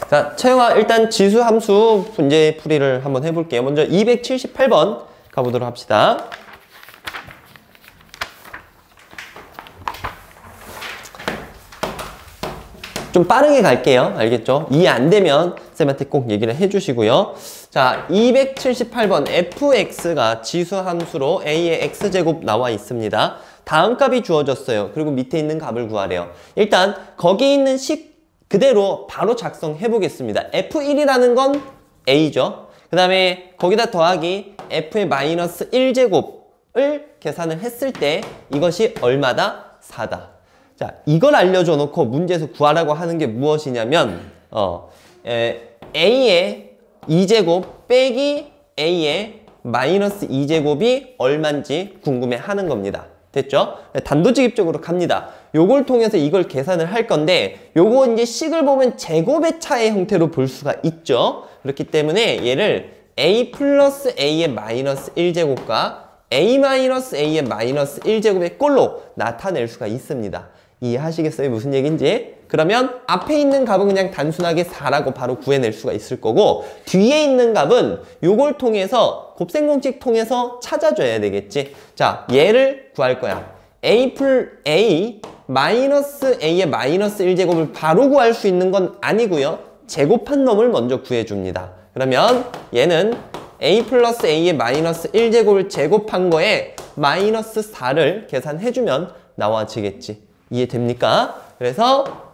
자, 채영아 일단 지수 함수 문제 풀이를 한번 해볼게요. 먼저 278번 가보도록 합시다. 좀 빠르게 갈게요. 알겠죠? 이해 안 되면 쌤한테 꼭 얘기를 해주시고요. 자, 278번 fx가 지수함수로 a의 x제곱 나와 있습니다. 다음 값이 주어졌어요. 그리고 밑에 있는 값을 구하래요. 일단 거기 있는 식 그대로 바로 작성해 보겠습니다. f1이라는 건 a죠. 그 다음에 거기다 더하기 f의 마이너스 1제곱을 계산을 했을 때 이것이 얼마다? 4다. 자, 이걸 알려줘 놓고 문제에서 구하라고 하는 게 무엇이냐면 a의 2제곱 빼기 a의 마이너스 2제곱이 얼만지 궁금해 하는 겁니다. 됐죠? 단도직입적으로 갑니다. 요걸 통해서 이걸 계산을 할 건데 요거 이제 식을 보면 제곱의 차의 형태로 볼 수가 있죠. 그렇기 때문에 얘를 a 플러스 a의 마이너스 1제곱과 a 마이너스 a의 마이너스 1제곱의 꼴로 나타낼 수가 있습니다. 이해하시겠어요? 무슨 얘기인지? 그러면 앞에 있는 값은 그냥 단순하게 4라고 바로 구해낼 수가 있을 거고 뒤에 있는 값은 요걸 통해서 곱셈공식 통해서 찾아줘야 되겠지. 자, 얘를 구할 거야. a 마이너스 a의 마이너스 1제곱을 바로 구할 수 있는 건 아니고요. 제곱한 놈을 먼저 구해줍니다. 그러면 얘는 a 플러스 a의 마이너스 1제곱을 제곱한 거에 마이너스 4를 계산해주면 나와지겠지. 이해됩니까? 그래서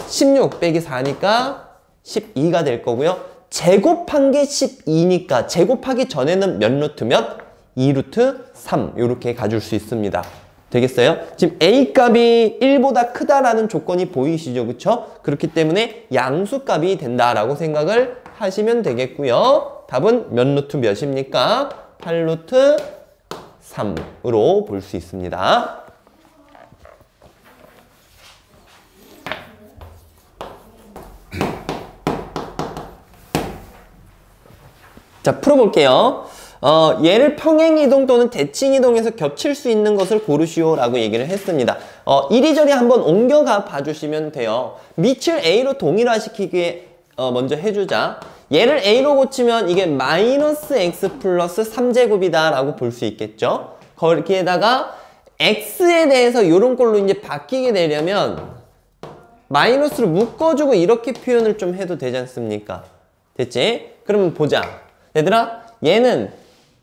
16 빼기 4니까 12가 될 거고요. 제곱한 게 12니까 제곱하기 전에는 몇 루트 몇? 2루트 3 이렇게 가줄 수 있습니다. 되겠어요? 지금 a 값이 1보다 크다라는 조건이 보이시죠? 그쵸? 그렇기 때문에 양수값이 된다라고 생각을 하시면 되겠고요. 답은 몇 루트 몇입니까? 8루트 3으로 볼 수 있습니다. 자, 풀어볼게요. 얘를 평행이동 또는 대칭이동에서 겹칠 수 있는 것을 고르시오 라고 얘기를 했습니다. 이리저리 한번 옮겨가 봐주시면 돼요. 밑을 a로 동일화시키게 먼저 해주자. 얘를 a로 고치면 이게 마이너스 x 플러스 3제곱이다 라고 볼 수 있겠죠. 거기에다가 x에 대해서 이런 걸로 이제 바뀌게 되려면 마이너스를 묶어주고 이렇게 표현을 좀 해도 되지 않습니까? 됐지? 그러면 보자. 얘들아, 얘는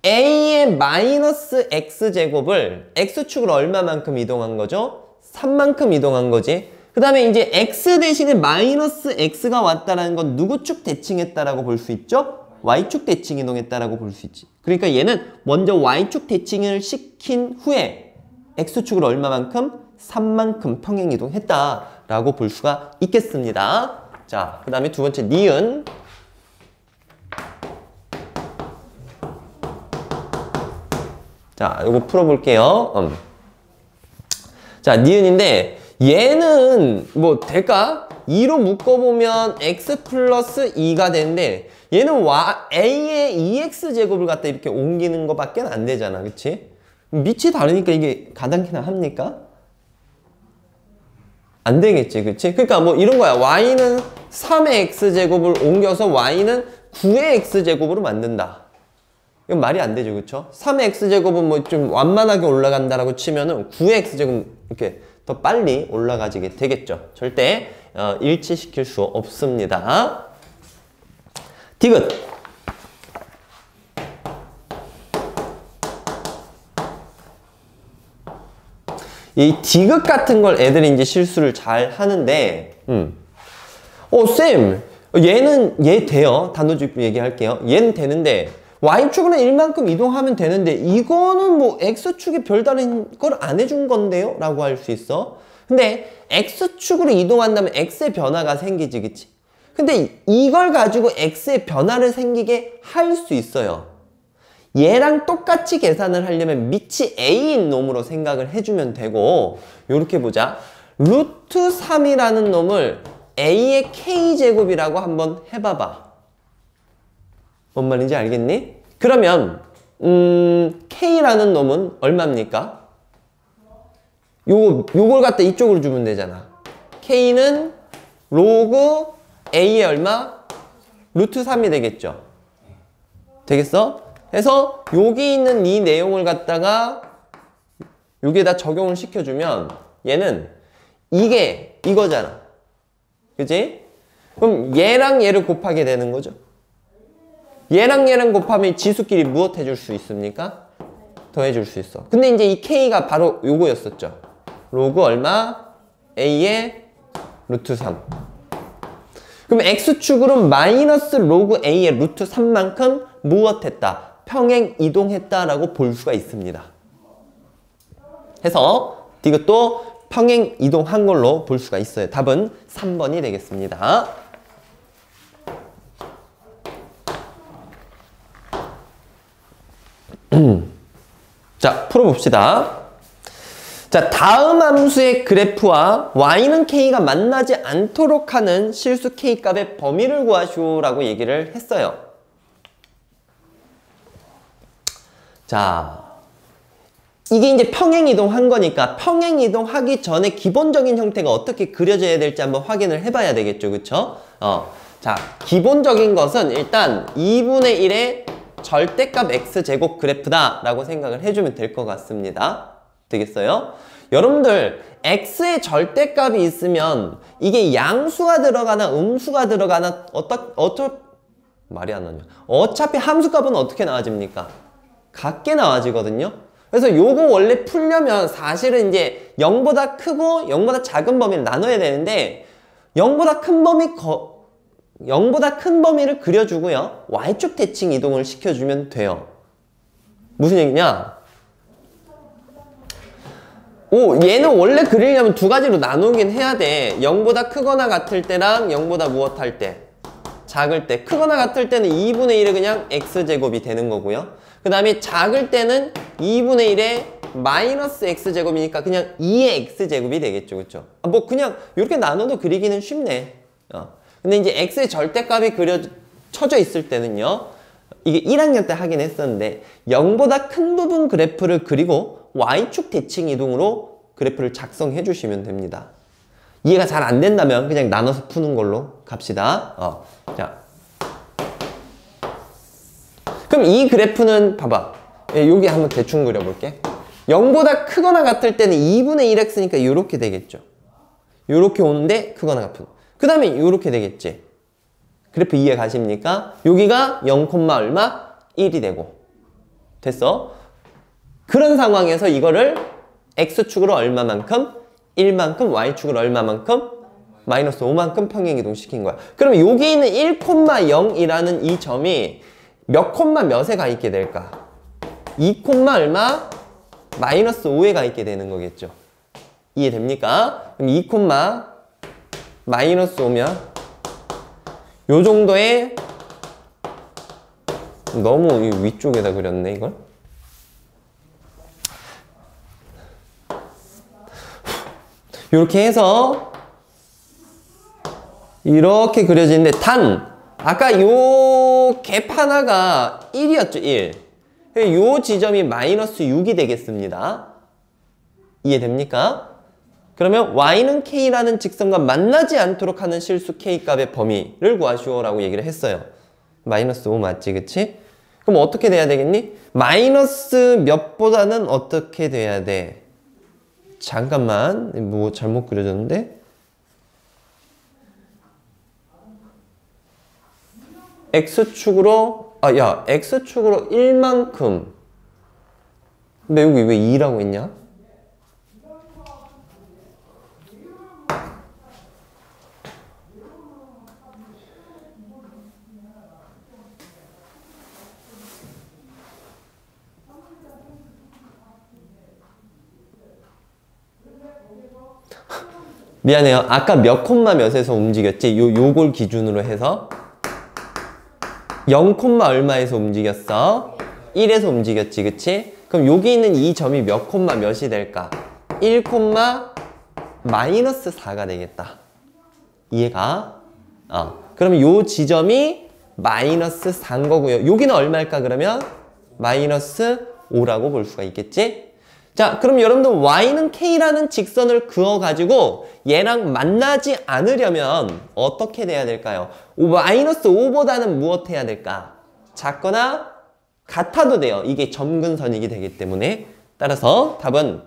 a의 마이너스 x제곱을 x축으로 얼마만큼 이동한 거죠? 3만큼 이동한 거지. 그 다음에 이제 x 대신에 마이너스 x가 왔다는 건 누구 축 대칭했다라고 볼 수 있죠? y축 대칭 이동했다라고 볼 수 있지. 그러니까 얘는 먼저 y축 대칭을 시킨 후에 x축으로 얼마만큼? 3만큼 평행 이동했다라고 볼 수가 있겠습니다. 자, 그 다음에 두 번째 니은. 자, 이거 풀어볼게요. 자, 니은인데 얘는 뭐 될까? 2로 묶어보면 x 플러스 2가 되는데 얘는 a의 2x제곱을 갖다 이렇게 옮기는 것밖에 안 되잖아. 그치? 밑이 다르니까 이게 가당키나 합니까? 안 되겠지. 그치? 그러니까 뭐 이런 거야. y는 3의 x제곱을 옮겨서 y는 9의 x제곱으로 만든다. 이건 말이 안 되죠. 그쵸? 3의 x제곱은 뭐 좀 완만하게 올라간다라고 치면은 9의 x제곱 이렇게 더 빨리 올라가지게 되겠죠. 절대 일치시킬 수 없습니다. 디귿. 이 디귿 같은 걸 애들이 이제 실수를 잘 하는데, 쌤, 얘 돼요. 단도직입 얘기할게요. 얘는 되는데, y축으로 1만큼 이동하면 되는데 이거는 뭐 x축이 별다른 걸 안 해준 건데요? 라고 할 수 있어. 근데 x축으로 이동한다면 x의 변화가 생기지, 그치? 근데 이걸 가지고 x의 변화를 생기게 할 수 있어요. 얘랑 똑같이 계산을 하려면 밑이 a인 놈으로 생각을 해주면 되고, 요렇게 보자. 루트 3이라는 놈을 a의 k제곱이라고 한번 해봐봐. 뭔 말인지 알겠니? 그러면 K라는 놈은 얼마입니까? 요걸 갖다 이쪽으로 주면 되잖아. K는 로그 a의 얼마? 루트 3이 되겠죠. 되겠어? 그래서 여기 있는 이 내용을 갖다가 여기에다 적용을 시켜주면 얘는 이게 이거잖아. 그치? 그럼 얘랑 얘를 곱하게 되는 거죠. 얘랑 얘랑 곱하면 지수끼리 무엇 해줄 수 있습니까? 더해줄 수 있어. 근데 이제 이 k가 바로 요거였었죠. 로그 얼마? a의 루트 3. 그럼 x축으로 마이너스 로그 a의 루트 3만큼 무엇했다? 평행 이동했다라고 볼 수가 있습니다. 해서 이것도 평행 이동한 걸로 볼 수가 있어요. 답은 3번이 되겠습니다. 자, 풀어봅시다. 자, 다음 함수의 그래프와 y는 k가 만나지 않도록 하는 실수 k 값의 범위를 구하시오라고 얘기를 했어요. 자, 이게 이제 평행이동한 거니까 평행이동하기 전에 기본적인 형태가 어떻게 그려져야 될지 한번 확인을 해봐야 되겠죠. 그쵸? 자, 기본적인 것은 일단 2분의 1의 절대값 x제곱 그래프다 라고 생각을 해주면 될 것 같습니다. 되겠어요? 여러분들 x의 절대값이 있으면 이게 양수가 들어가나 음수가 들어가나 말이 안 나냐. 어차피 함수값은 어떻게 나와집니까? 같게 나와지거든요. 그래서 요거 원래 풀려면 사실은 이제 0보다 크고 0보다 작은 범위를 나눠야 되는데 0보다 큰 범위를 그려주고요. y축 대칭 이동을 시켜주면 돼요. 무슨 얘기냐? 얘는 원래 그리려면 두 가지로 나누긴 해야 돼. 0보다 크거나 같을 때랑 0보다 무엇할 때? 작을 때. 크거나 같을 때는 2분의 1이 그냥 x제곱이 되는 거고요. 그 다음에 작을 때는 2분의 1의 마이너스 x제곱이니까 그냥 2의 x제곱이 되겠죠. 그쵸? 뭐 그냥 이렇게 나눠도 그리기는 쉽네. 근데 이제 x의 절대값이 쳐져 있을 때는요. 이게 1학년 때 하긴 했었는데 0보다 큰 부분 그래프를 그리고 y축 대칭 이동으로 그래프를 작성해 주시면 됩니다. 이해가 잘 안 된다면 그냥 나눠서 푸는 걸로 갑시다. 자, 그럼 이 그래프는 봐봐. 여기 한번 대충 그려볼게. 0보다 크거나 같을 때는 2분의 1x니까 이렇게 되겠죠. 이렇게 오는데 크거나 같은. 그 다음에 이렇게 되겠지. 그래프 이해 가십니까? 여기가 0, 얼마? 1이 되고. 됐어? 그런 상황에서 이거를 x축으로 얼마만큼? 1만큼, y축으로 얼마만큼? 마이너스 5만큼 평행이동 시킨 거야. 그럼 여기 있는 1,0이라는 이 점이 몇 콤마 몇에 가 있게 될까? 2 얼마? 마이너스 5에 가 있게 되는 거겠죠. 이해됩니까? 그럼 2 마이너스 5면 요 정도의 너무 위쪽에다 그렸네 이걸. 이렇게 해서 이렇게 그려지는데 단 아까 요 갭 하나가 1이었죠. 1. 요 지점이 마이너스 6이 되겠습니다. 이해됩니까? 그러면 y는 k라는 직선과 만나지 않도록 하는 실수 k값의 범위를 구하시오 라고 얘기를 했어요. 마이너스 5 맞지? 그치? 그럼 어떻게 돼야 되겠니? 마이너스 몇보다는 어떻게 돼야 돼? 잠깐만, 뭐 잘못 그려졌는데? x축으로 x축으로 1만큼. 근데 여기 왜 2라고 했냐? 미안해요. 아까 몇 콤마 몇에서 움직였지? 요걸 기준으로 해서 0 얼마에서 움직였어? 1에서 움직였지, 그치? 그럼 여기 있는 이 점이 몇 콤마 몇이 될까? 1 마이너스 4가 되겠다. 이해가? 그러면 요 지점이 마이너스 4인 거고요. 여기는 얼마일까 그러면? 마이너스 5라고 볼 수가 있겠지? 자, 그럼 여러분들 y는 k라는 직선을 그어가지고 얘랑 만나지 않으려면 어떻게 돼야 될까요? 마이너스 5보다는 무엇 해야 될까? 작거나 같아도 돼요. 이게 점근선이기 되기 때문에. 따라서 답은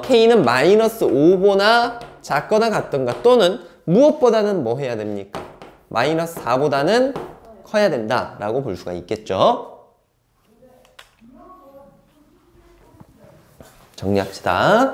k는 마이너스 5보다 작거나 같던가 또는 무엇보다는 뭐 해야 됩니까? 마이너스 4보다는 커야 된다라고 볼 수가 있겠죠. 정리합시다.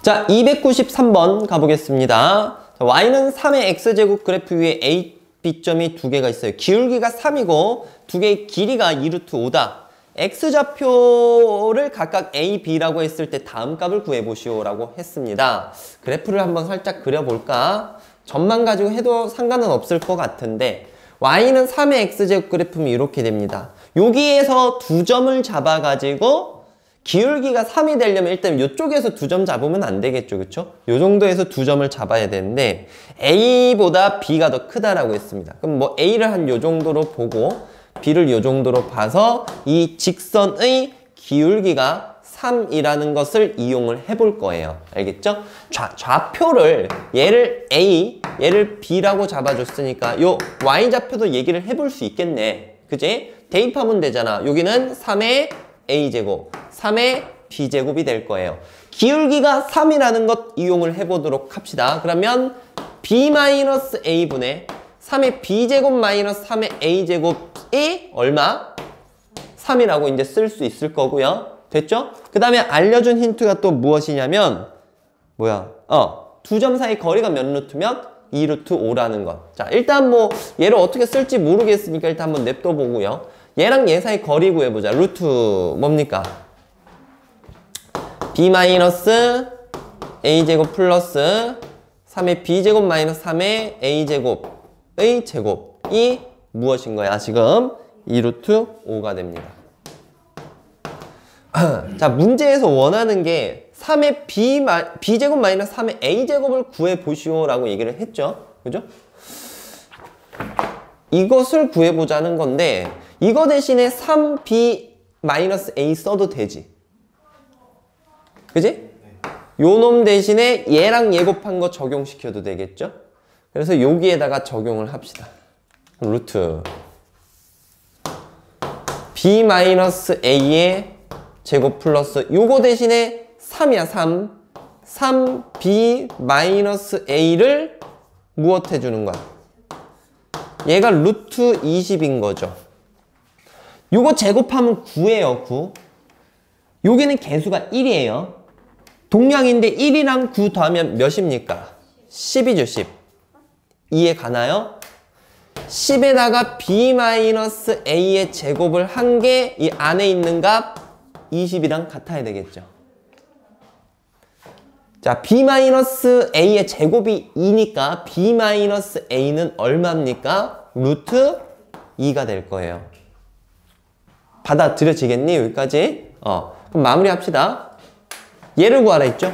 자, 293번 가보겠습니다. 자, y는 3의 x제곱 그래프 위에 a, b점이 두 개가 있어요. 기울기가 3이고 두 개의 길이가 2루트 5다. x좌표를 각각 a, b라고 했을 때 다음 값을 구해보시오 라고 했습니다. 그래프를 한번 살짝 그려볼까? 점만 가지고 해도 상관은 없을 것 같은데 y는 3의 x제곱 그래프면 이렇게 됩니다. 여기에서 두 점을 잡아가지고 기울기가 3이 되려면 일단 이쪽에서 두 점 잡으면 안 되겠죠. 그쵸? 요 정도에서 두 점을 잡아야 되는데 A보다 B가 더 크다라고 했습니다. 그럼 뭐 A를 한 요 정도로 보고 B를 요 정도로 봐서 이 직선의 기울기가 3이라는 것을 이용을 해볼 거예요. 알겠죠? 좌표를 얘를 A, 얘를 B라고 잡아줬으니까 요 Y좌표도 얘기를 해볼 수 있겠네. 그지? 대입하면 되잖아. 여기는 3의 A제곱, 3의 B제곱이 될 거예요. 기울기가 3이라는 것 이용을 해보도록 합시다. 그러면 B-A분의 3의 B제곱 마이너스 3의 A제곱이 얼마? 3이라고 이제 쓸 수 있을 거고요. 됐죠? 그 다음에 알려준 힌트가 또 무엇이냐면 두 점 사이 거리가 몇 루트면? 2루트 5라는 것. 자, 일단 뭐 얘를 어떻게 쓸지 모르겠으니까 일단 한번 냅둬 보고요. 얘랑 얘 사이 거리 구해보자. 루트 뭡니까? b 마이너스 a제곱 플러스 3의 b제곱 마이너스 3의 a제곱의 제곱이 무엇인 거야? 지금 2루트 5가 됩니다. 자, 문제에서 원하는 게 3의 b제곱 마이너스 3의 a제곱을 구해보시오 라고 얘기를 했죠. 그죠? 이것을 구해보자는 건데 이거 대신에 3b-a 써도 되지. 그지? 요 놈 대신에 얘랑 얘 곱한 거 적용시켜도 되겠죠? 그래서 여기에다가 적용을 합시다. 루트 b-a의 제곱 플러스 요거 대신에 3이야 3 3b-a를 무엇 해주는 거야? 얘가 루트 20인 거죠. 요거 제곱하면 9예요 9. 여기는 개수가 1이에요. 동량인데 1이랑 9 더하면 몇입니까? 10이죠 10. 이해 가나요? 10에다가 b-a의 제곱을 한 게 이 안에 있는 값 20이랑 같아야 되겠죠. 자, b-a의 제곱이 2니까 b-a는 얼마입니까? 루트 2가 될 거예요. 받아들여지겠니? 여기까지? 그럼 마무리합시다. 얘를 구하라 했죠?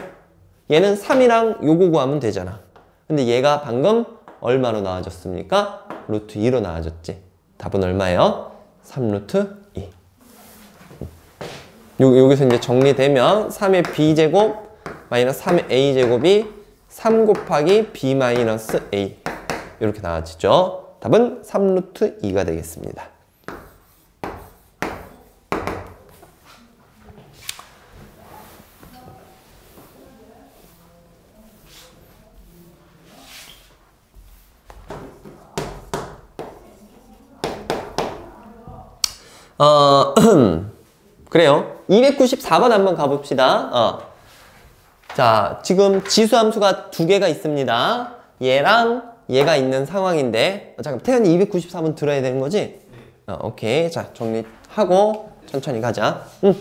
얘는 3이랑 요거 구하면 되잖아. 근데 얘가 방금 얼마로 나와졌습니까? 루트 2로 나와졌지. 답은 얼마예요? 3루트 2. 여기서 이제 정리되면 3의 b제곱 마이너스 3의 a제곱이 3 곱하기 b 마이너스 a 이렇게 나와지죠. 답은 3루트 2가 되겠습니다. 그래요. 294번 한번 가봅시다. 자, 지금 지수함수가 두 개가 있습니다. 얘랑 얘가 있는 상황인데 잠깐 태연이 294번 들어야 되는 거지? 오케이. 자, 정리 하고 천천히 가자. 응.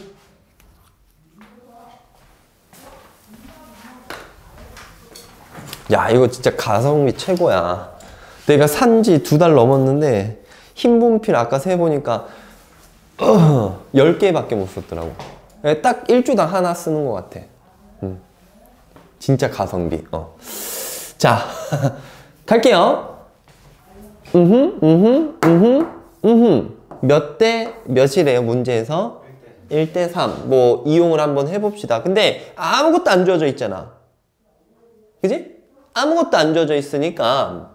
야, 이거 진짜 가성비 최고야. 내가 산지 2달 넘었는데 흰 분필 아까 세보니까 10개밖에 못 썼더라고. 딱 일주당 하나 쓰는 것 같아. 진짜 가성비. 자, 갈게요. 몇 대 몇이래요, 문제에서? 1대 3. 뭐, 이용을 한번 해봅시다. 근데 아무것도 안 주어져 있잖아. 그지? 아무것도 안 주어져 있으니까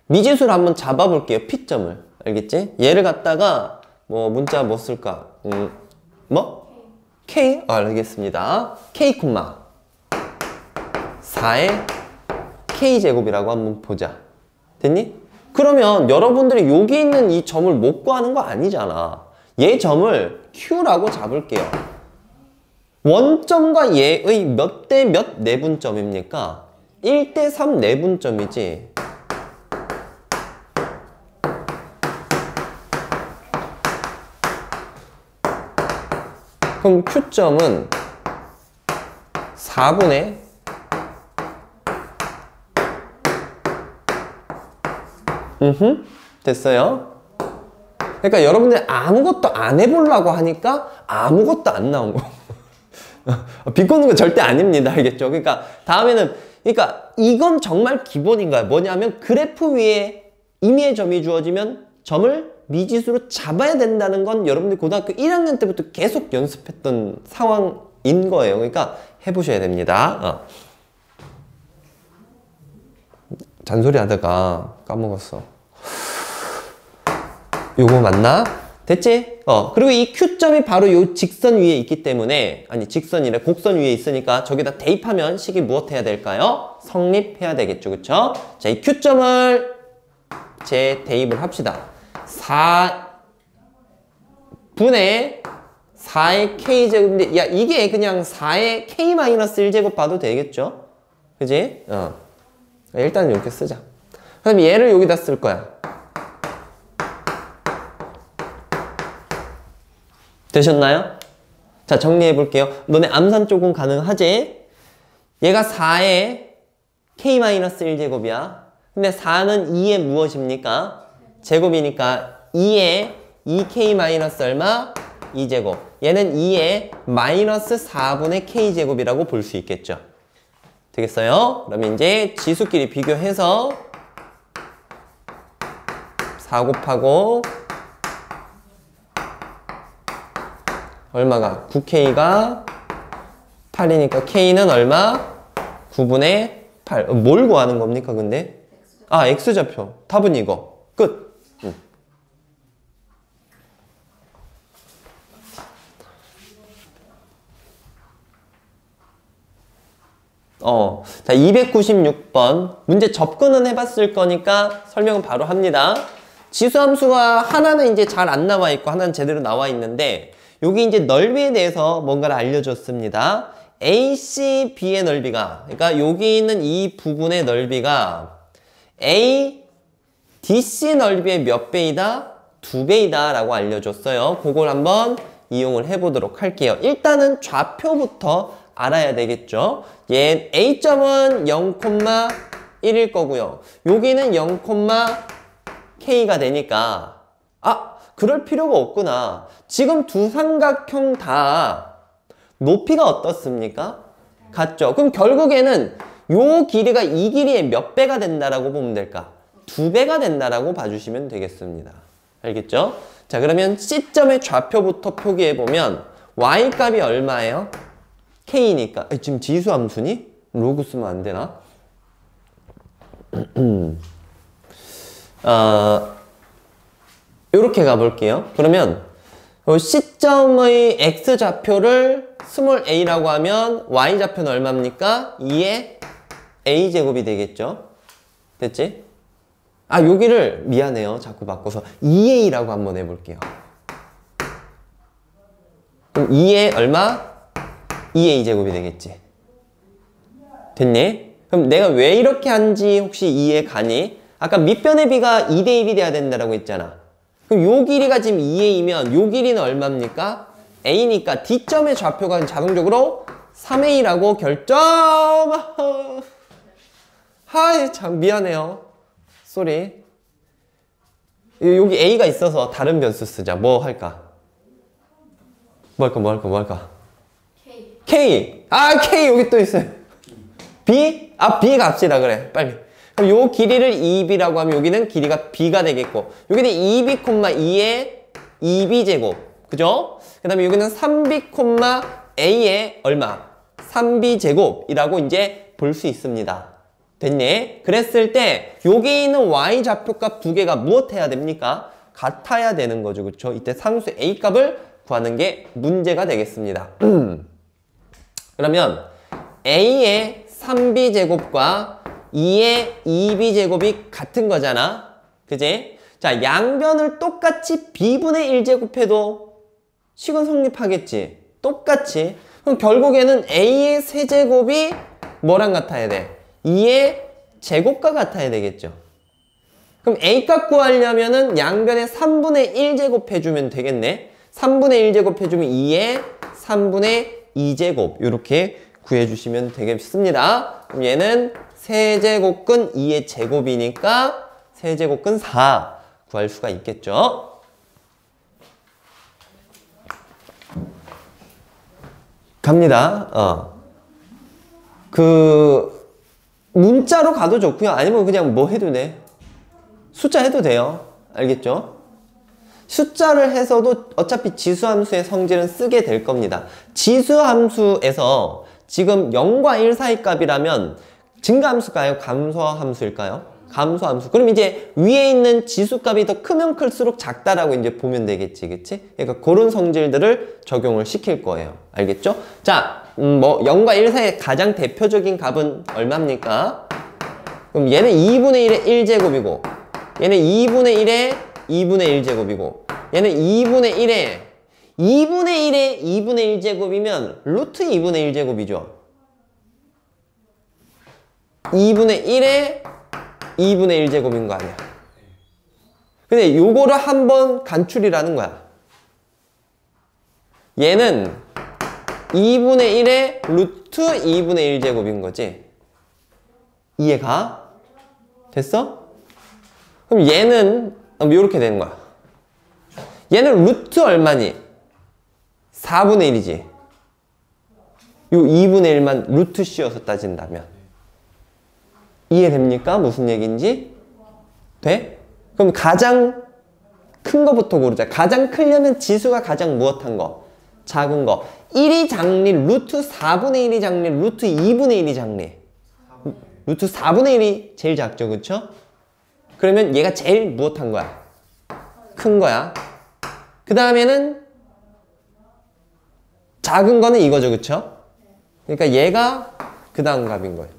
미지수를 한번 잡아볼게요. P점을. 알겠지? 얘를 갖다가 뭐 문자 뭐 쓸까? 뭐? K? 알겠습니다. K, 4의 K제곱이라고 한번 보자. 됐니? 그러면 여러분들이 여기 있는 이 점을 못 구하는 거 아니잖아. 얘 점을 Q라고 잡을게요. 원점과 얘의 몇 대 몇 내분점입니까? 1대 3 내분점이지. 그럼 Q점은 4분의 됐어요? 그러니까 여러분들이 아무것도 안 해보려고 하니까 아무것도 안 나온 거. 비꼬는 거 절대 아닙니다. 알겠죠? 그러니까 다음에는, 그러니까 이건 정말 기본인 거야. 뭐냐면 그래프 위에 임의의 점이 주어지면 점을 미지수로 잡아야 된다는 건 여러분들 고등학교 1학년 때부터 계속 연습했던 상황인 거예요. 그러니까 해보셔야 됩니다. 잔소리 하다가 까먹었어. 요거 맞나? 됐지? 그리고 이 Q점이 바로 요 직선 위에 있기 때문에, 아니 직선이래, 곡선 위에 있으니까 저기다 대입하면 식이 무엇 해야 될까요? 성립해야 되겠죠. 그쵸? 자, 이 Q점을 재대입을 합시다. 4분의 4의 K제곱인데, 야, 이게 그냥 4의 K-1제곱 봐도 되겠죠? 그지? 일단 이렇게 쓰자. 그럼 얘를 여기다 쓸 거야. 되셨나요? 자, 정리해 볼게요. 너네 암산 쪽은 가능하지? 얘가 4의 K-1제곱이야. 근데 4는 2의 무엇입니까? 제곱이니까 2의 2K- 얼마? 2제곱. 얘는 2의 마이너스 4분의 K제곱이라고 볼 수 있겠죠. 되겠어요? 그러면 이제 지수끼리 비교해서 4 곱하고 얼마가? 9K가 8이니까 K는 얼마? 9분의 8. 뭘 구하는 겁니까, 근데? X좌표. 답은 이거. 끝. 자, 296번. 문제 접근은 해봤을 거니까 설명은 바로 합니다. 지수함수가 하나는 이제 잘 안 나와 있고 하나는 제대로 나와 있는데, 여기 이제 넓이에 대해서 뭔가를 알려줬습니다. AC, B의 넓이가, 그러니까 여기 있는 이 부분의 넓이가 A, DC 넓이의 몇 배이다? 2배이다 라고 알려줬어요. 그걸 한번 이용을 해보도록 할게요. 일단은 좌표부터 알아야 되겠죠. 얘 A점은 0,1일 거고요. 여기는 0,K가 되니까, 그럴 필요가 없구나. 지금 두 삼각형 다 높이가 어떻습니까? 같죠? 그럼 결국에는 요 길이가 이 길이의 몇 배가 된다라고 보면 될까? 2배가 된다라고 봐주시면 되겠습니다. 알겠죠? 자, 그러면 C점의 좌표부터 표기해보면 Y값이 얼마예요? K니까. 지금 지수함수니? 로그 쓰면 안 되나? 요렇게 가볼게요. 그러면 C점의 X좌표를 스몰 a라고 하면 Y좌표는 얼마입니까? 2의 A제곱이 되겠죠? 됐지? 여기를 미안해요. 자꾸 바꿔서 2A라고 한번 해볼게요. 그럼 2의 얼마? 2A제곱이 되겠지. 됐니? 그럼 내가 왜 이렇게 한지 혹시 이해 가니? 아까 밑변의 비가 2대1이 돼야 된다고 했잖아. 그럼 요 길이가 지금 2a이면 요 길이는 얼마입니까? a니까 D점의 좌표가 자동적으로 3a라고 결정! 하이, 참 미안해요. 쏘리. 여기 a가 있어서 다른 변수 쓰자. 뭐 할까? 뭐 할까? K. 아, K 여기 또 있어요. B? 아, B 갑시다. 그래. 빨리. 그럼 요 길이를 2b라고 하면 여기는 길이가 b가 되겠고, 여기는 2b, 2의 2b 제곱. 그죠? 그 다음에 여기는 3b, a의 얼마? 3b 제곱이라고 이제 볼 수 있습니다. 됐니? 그랬을 때 여기 있는 y 좌표값 두 개가 무엇 해야 됩니까? 같아야 되는 거죠. 그렇죠? 이때 상수 a 값을 구하는 게 문제가 되겠습니다. 그러면 a의 3b 제곱과 2의 2b 제곱이 같은 거잖아. 그지? 자, 양변을 똑같이 b분의 1제곱해도 식은 성립하겠지. 똑같이. 그럼 결국에는 a의 세제곱이 뭐랑 같아야 돼? 2의 제곱과 같아야 되겠죠. 그럼 a값 구하려면은 양변에 3분의 1제곱 해주면 되겠네. 3분의 1제곱 해주면 2의 3분의 2제곱 이렇게 구해주시면 되겠습니다. 그럼 얘는 세제곱근 2의 제곱이니까 세제곱근 4 구할 수가 있겠죠. 갑니다. 문자로 가도 좋고요. 아니면 그냥 뭐 해도 돼. 숫자 해도 돼요. 알겠죠? 숫자를 해서도 어차피 지수함수의 성질은 쓰게 될 겁니다. 지수함수에서 지금 0과 1 사이 값이라면 증가함수일까요? 감소함수일까요? 감소함수. 그럼 이제 위에 있는 지수값이 더 크면 클수록 작다라고 이제 보면 되겠지, 그치? 그러니까 그런 성질들을 적용을 시킬 거예요. 알겠죠? 자, 뭐 0과 1 사이의 가장 대표적인 값은 얼마입니까? 그럼 얘는 2분의 1의 1제곱이고 얘는 2분의 1의 2분의 1제곱이고 얘는 2분의 1의 2분의 1의 2분의 1제곱이면 루트 2분의 1제곱이죠. 2분의 1의 2분의 1제곱인 거 아니야. 근데 요거를 한번 간출이라는 거야. 얘는 2분의 1의 루트 2분의 1제곱인 거지. 이해가? 됐어? 그럼 얘는 이렇게 되는 거야. 얘는 루트 얼마니? 4분의 1이지. 요 2분의 1만 루트 씌워서 따진다면. 이해됩니까? 무슨 얘기인지? 돼? 그럼 가장 큰 거부터 고르자. 가장 크려면 지수가 가장 무엇한 거? 작은 거. 1이 장리, 루트 4분의 1이 장리, 루트 2분의 1이 장리. 루트 4분의 1이 제일 작죠, 그쵸? 그러면 얘가 제일 무엇한 거야? 큰 거야. 그 다음에는 작은 거는 이거죠, 그쵸? 그러니까 얘가 그 다음 값인 거예요.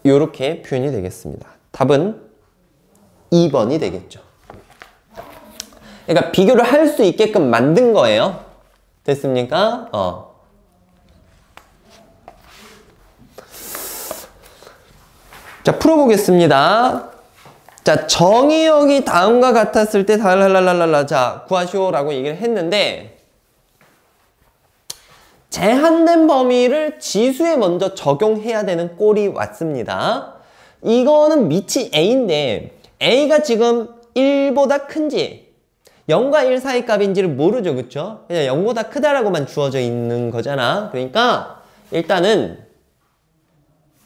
요렇게 표현이 되겠습니다. 답은 2번이 되겠죠. 그러니까 비교를 할 수 있게끔 만든 거예요. 됐습니까? 자, 풀어보겠습니다. 자, 정의역이 다음과 같았을 때 달랄랄랄랄라 자, 구하시오라고 얘기를 했는데 제한된 범위를 지수에 먼저 적용해야 되는 꼴이 왔습니다. 이거는 밑이 a인데 a가 지금 1보다 큰지 0과 1 사이 값인지를 모르죠, 그쵸? 그냥 0보다 크다라고만 주어져 있는 거잖아. 그러니까 일단은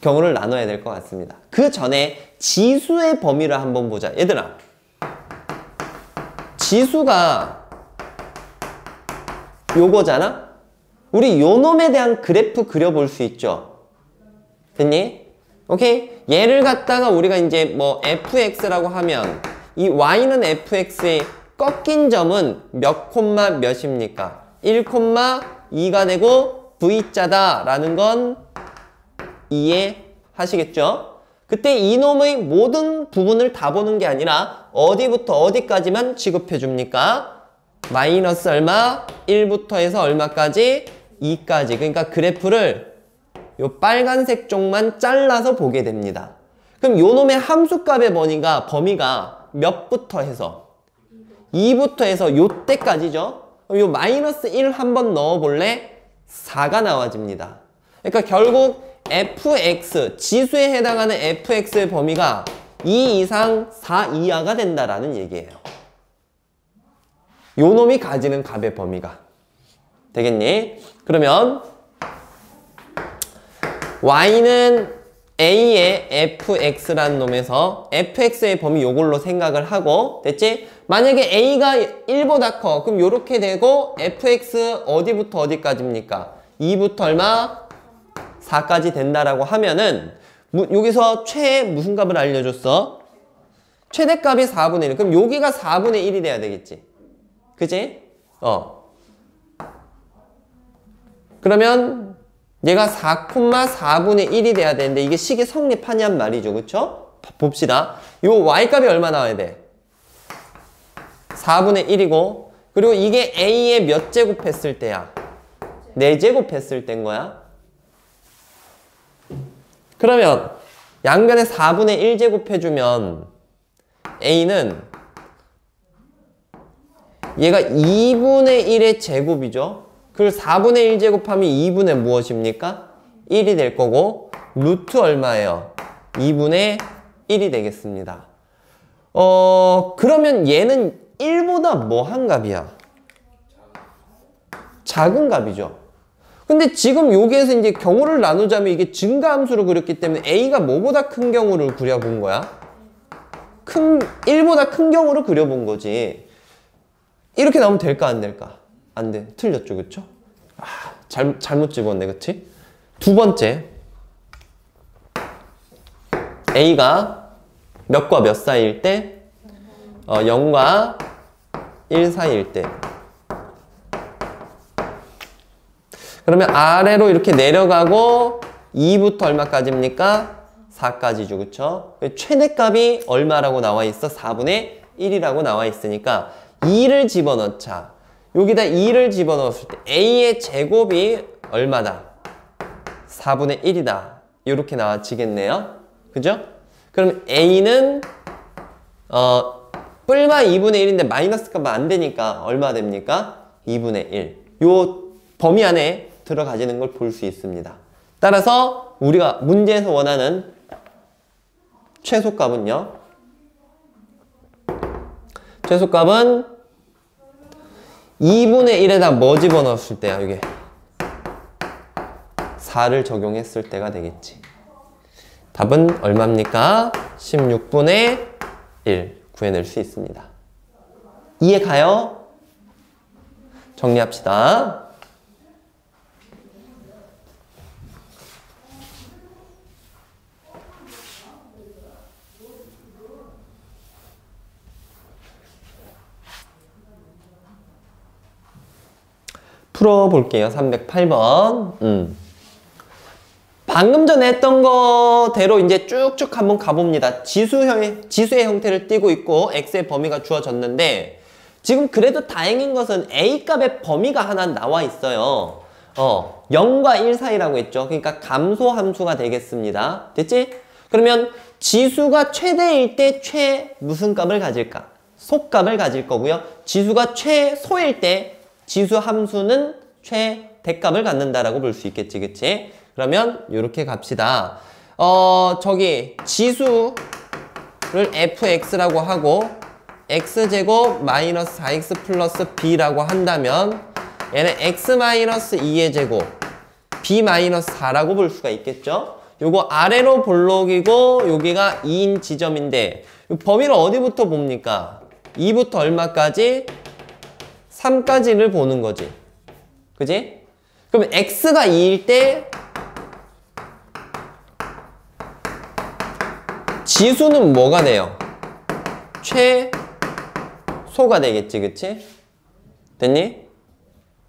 경우를 나눠야 될 것 같습니다. 그 전에 지수의 범위를 한번 보자. 얘들아, 지수가 요거잖아? 우리 요 놈에 대한 그래프 그려볼 수 있죠? 됐니? 오케이? 얘를 갖다가 우리가 이제 뭐 fx라고 하면 이 y는 fx의 꺾인 점은 몇 콤마 몇입니까? 1,2가 되고 v자다 라는 건 이해하시겠죠? 그때 이놈의 모든 부분을 다 보는 게 아니라 어디부터 어디까지만 취급해 줍니까? 마이너스 얼마? 1부터 해서 얼마까지? 2까지. 그러니까 그래프를 요 빨간색 쪽만 잘라서 보게 됩니다. 그럼 요 놈의 함수값의 범위가 몇부터 해서 2부터 해서 요때까지죠. 그럼 요 마이너스 1 한번 넣어볼래? 4가 나와집니다. 그러니까 결국 fx, 지수에 해당하는 fx의 범위가 2 이상 4 이하가 된다라는 얘기예요. 요 놈이 가지는 값의 범위가. 되겠니? 그러면 y는 a의 fx라는 놈에서 fx의 범위 요걸로 생각을 하고, 됐지? 만약에 a가 1보다 커, 그럼 요렇게 되고 fx 어디부터 어디까지입니까? 2부터 얼마? 4까지 된다라고 하면은 여기서 최 무슨 값을 알려줬어? 최대값이 4분의 1. 그럼 여기가 4분의 1이 돼야 되겠지. 그지? 그러면 얘가 4,4분의 1이 돼야 되는데 이게 식이 성립하냔 말이죠. 그쵸? 봅시다. 요 y값이 얼마 나와야 돼? 4분의 1이고, 그리고 이게 a의 몇 제곱 했을 때야? 4제곱 했을 때인 거야. 그러면 양변에 4분의 1제곱 해주면 a는 얘가 2분의 1의 제곱이죠. 그걸 4분의 1제곱하면 2분의 무엇입니까? 1이 될 거고, 루트 얼마예요? 2분의 1이 되겠습니다. 그러면 얘는 1보다 뭐한 값이야? 작은 값이죠. 근데 지금 여기에서 이제 경우를 나누자면 이게 증가함수로 그렸기 때문에 a가 뭐보다 큰 경우를 그려본 거야? 1보다 큰 경우를 그려본 거지. 이렇게 나오면 될까 안 될까? 안 돼. 틀렸죠. 그쵸? 잘못 집었네. 그치? 두 번째, a가 몇과 몇 사이일 때? 0과 1 사이일 때. 그러면 아래로 이렇게 내려가고 2부터 얼마까지입니까? 4까지죠. 그쵸? 최대값이 얼마라고 나와 있어? 4분의 1이라고 나와 있으니까 2를 집어넣자. 여기다 2를 집어넣었을 때 a의 제곱이 얼마다? 4분의 1이다. 이렇게 나와지겠네요. 그죠? 그럼 a는 뿔마 2분의 1인데 마이너스 값은 안 되니까 얼마 됩니까? 2분의 1. 요 범위 안에 들어가지는 걸 볼 수 있습니다. 따라서 우리가 문제에서 원하는 최소값은요. 최소값은 2분의 1에다 뭐 집어넣었을 때야? 이게 4를 적용했을 때가 되겠지. 답은 얼마입니까? 16분의 1 구해낼 수 있습니다. 이해 가요? 정리합시다. 풀어볼게요. 308번. 방금 전에 했던 거대로 이제 쭉쭉 한번 가봅니다. 지수의 형태를 띠고 있고 x의 범위가 주어졌는데, 지금 그래도 다행인 것은 a 값의 범위가 하나 나와 있어요. 0과 1 사이라고 했죠. 그러니까 감소 함수가 되겠습니다. 됐지? 그러면 지수가 최대일 때 최 무슨 값을 가질까? 소값을 가질 거고요. 지수가 최소일 때 지수 함수는 최대값을 갖는다라고 볼 수 있겠지. 그치? 그러면 이렇게 갑시다. 저기 지수를 fx라고 하고 x제곱 마이너스 4x 플러스 b라고 한다면 얘는 x 마이너스 2의 제곱 b 마이너스 4라고 볼 수가 있겠죠? 요거 아래로 볼록이고 여기가 2인 지점인데 범위를 어디부터 봅니까? 2부터 얼마까지? 3까지를 보는 거지. 그지? 그럼 x가 2일 때 지수는 뭐가 돼요? 최소가 되겠지. 그치? 됐니?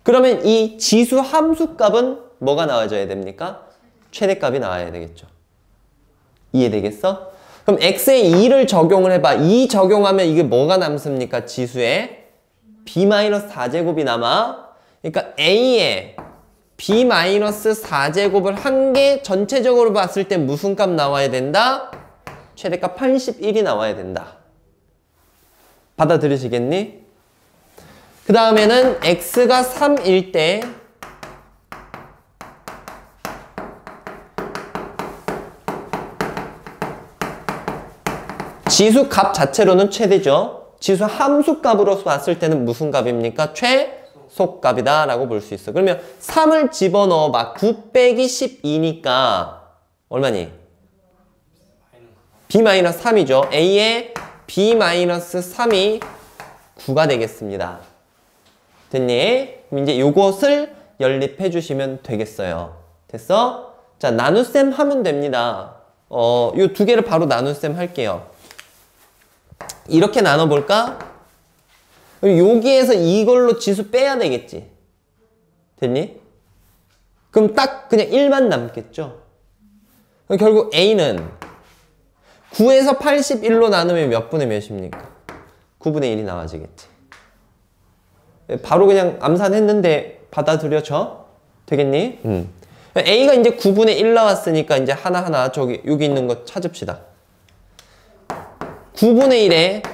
그러면 이 지수 함수 값은 뭐가 나와줘야 됩니까? 최대값이 나와야 되겠죠. 이해되겠어? 그럼 x에 2를 적용을 해봐. 2 적용하면 이게 뭐가 남습니까? 지수에 b-4제곱이 남아. 그러니까 a에 b-4제곱을 한 개 전체적으로 봤을 때 무슨 값 나와야 된다? 최대값 81이 나와야 된다. 받아들이시겠니? 그 다음에는 x가 3일 때 지수 값 자체로는 최대죠. 지수 함수 값으로서 봤을 때는 무슨 값입니까? 최소값이다 라고 볼 수 있어. 그러면 3을 집어넣어 봐. 9 빼기 12니까 얼마니? b-3이죠. a의 b-3이 9가 되겠습니다. 됐니? 그럼 이제 요것을 연립해 주시면 되겠어요. 됐어? 자, 나눗셈 하면 됩니다. 요 두 개를 바로 나눗셈 할게요. 이렇게 나눠볼까? 여기에서 이걸로 지수 빼야 되겠지. 됐니? 그럼 딱 그냥 1만 남겠죠? 그럼 결국 A는 9에서 81로 나누면 몇 분의 몇입니까? 9분의 1이 나와지겠지. 바로 그냥 암산했는데 받아들여져? 되겠니? A가 이제 9분의 1 나왔으니까 이제 하나하나 저기 여기 있는 거 찾읍시다. 9분의 1에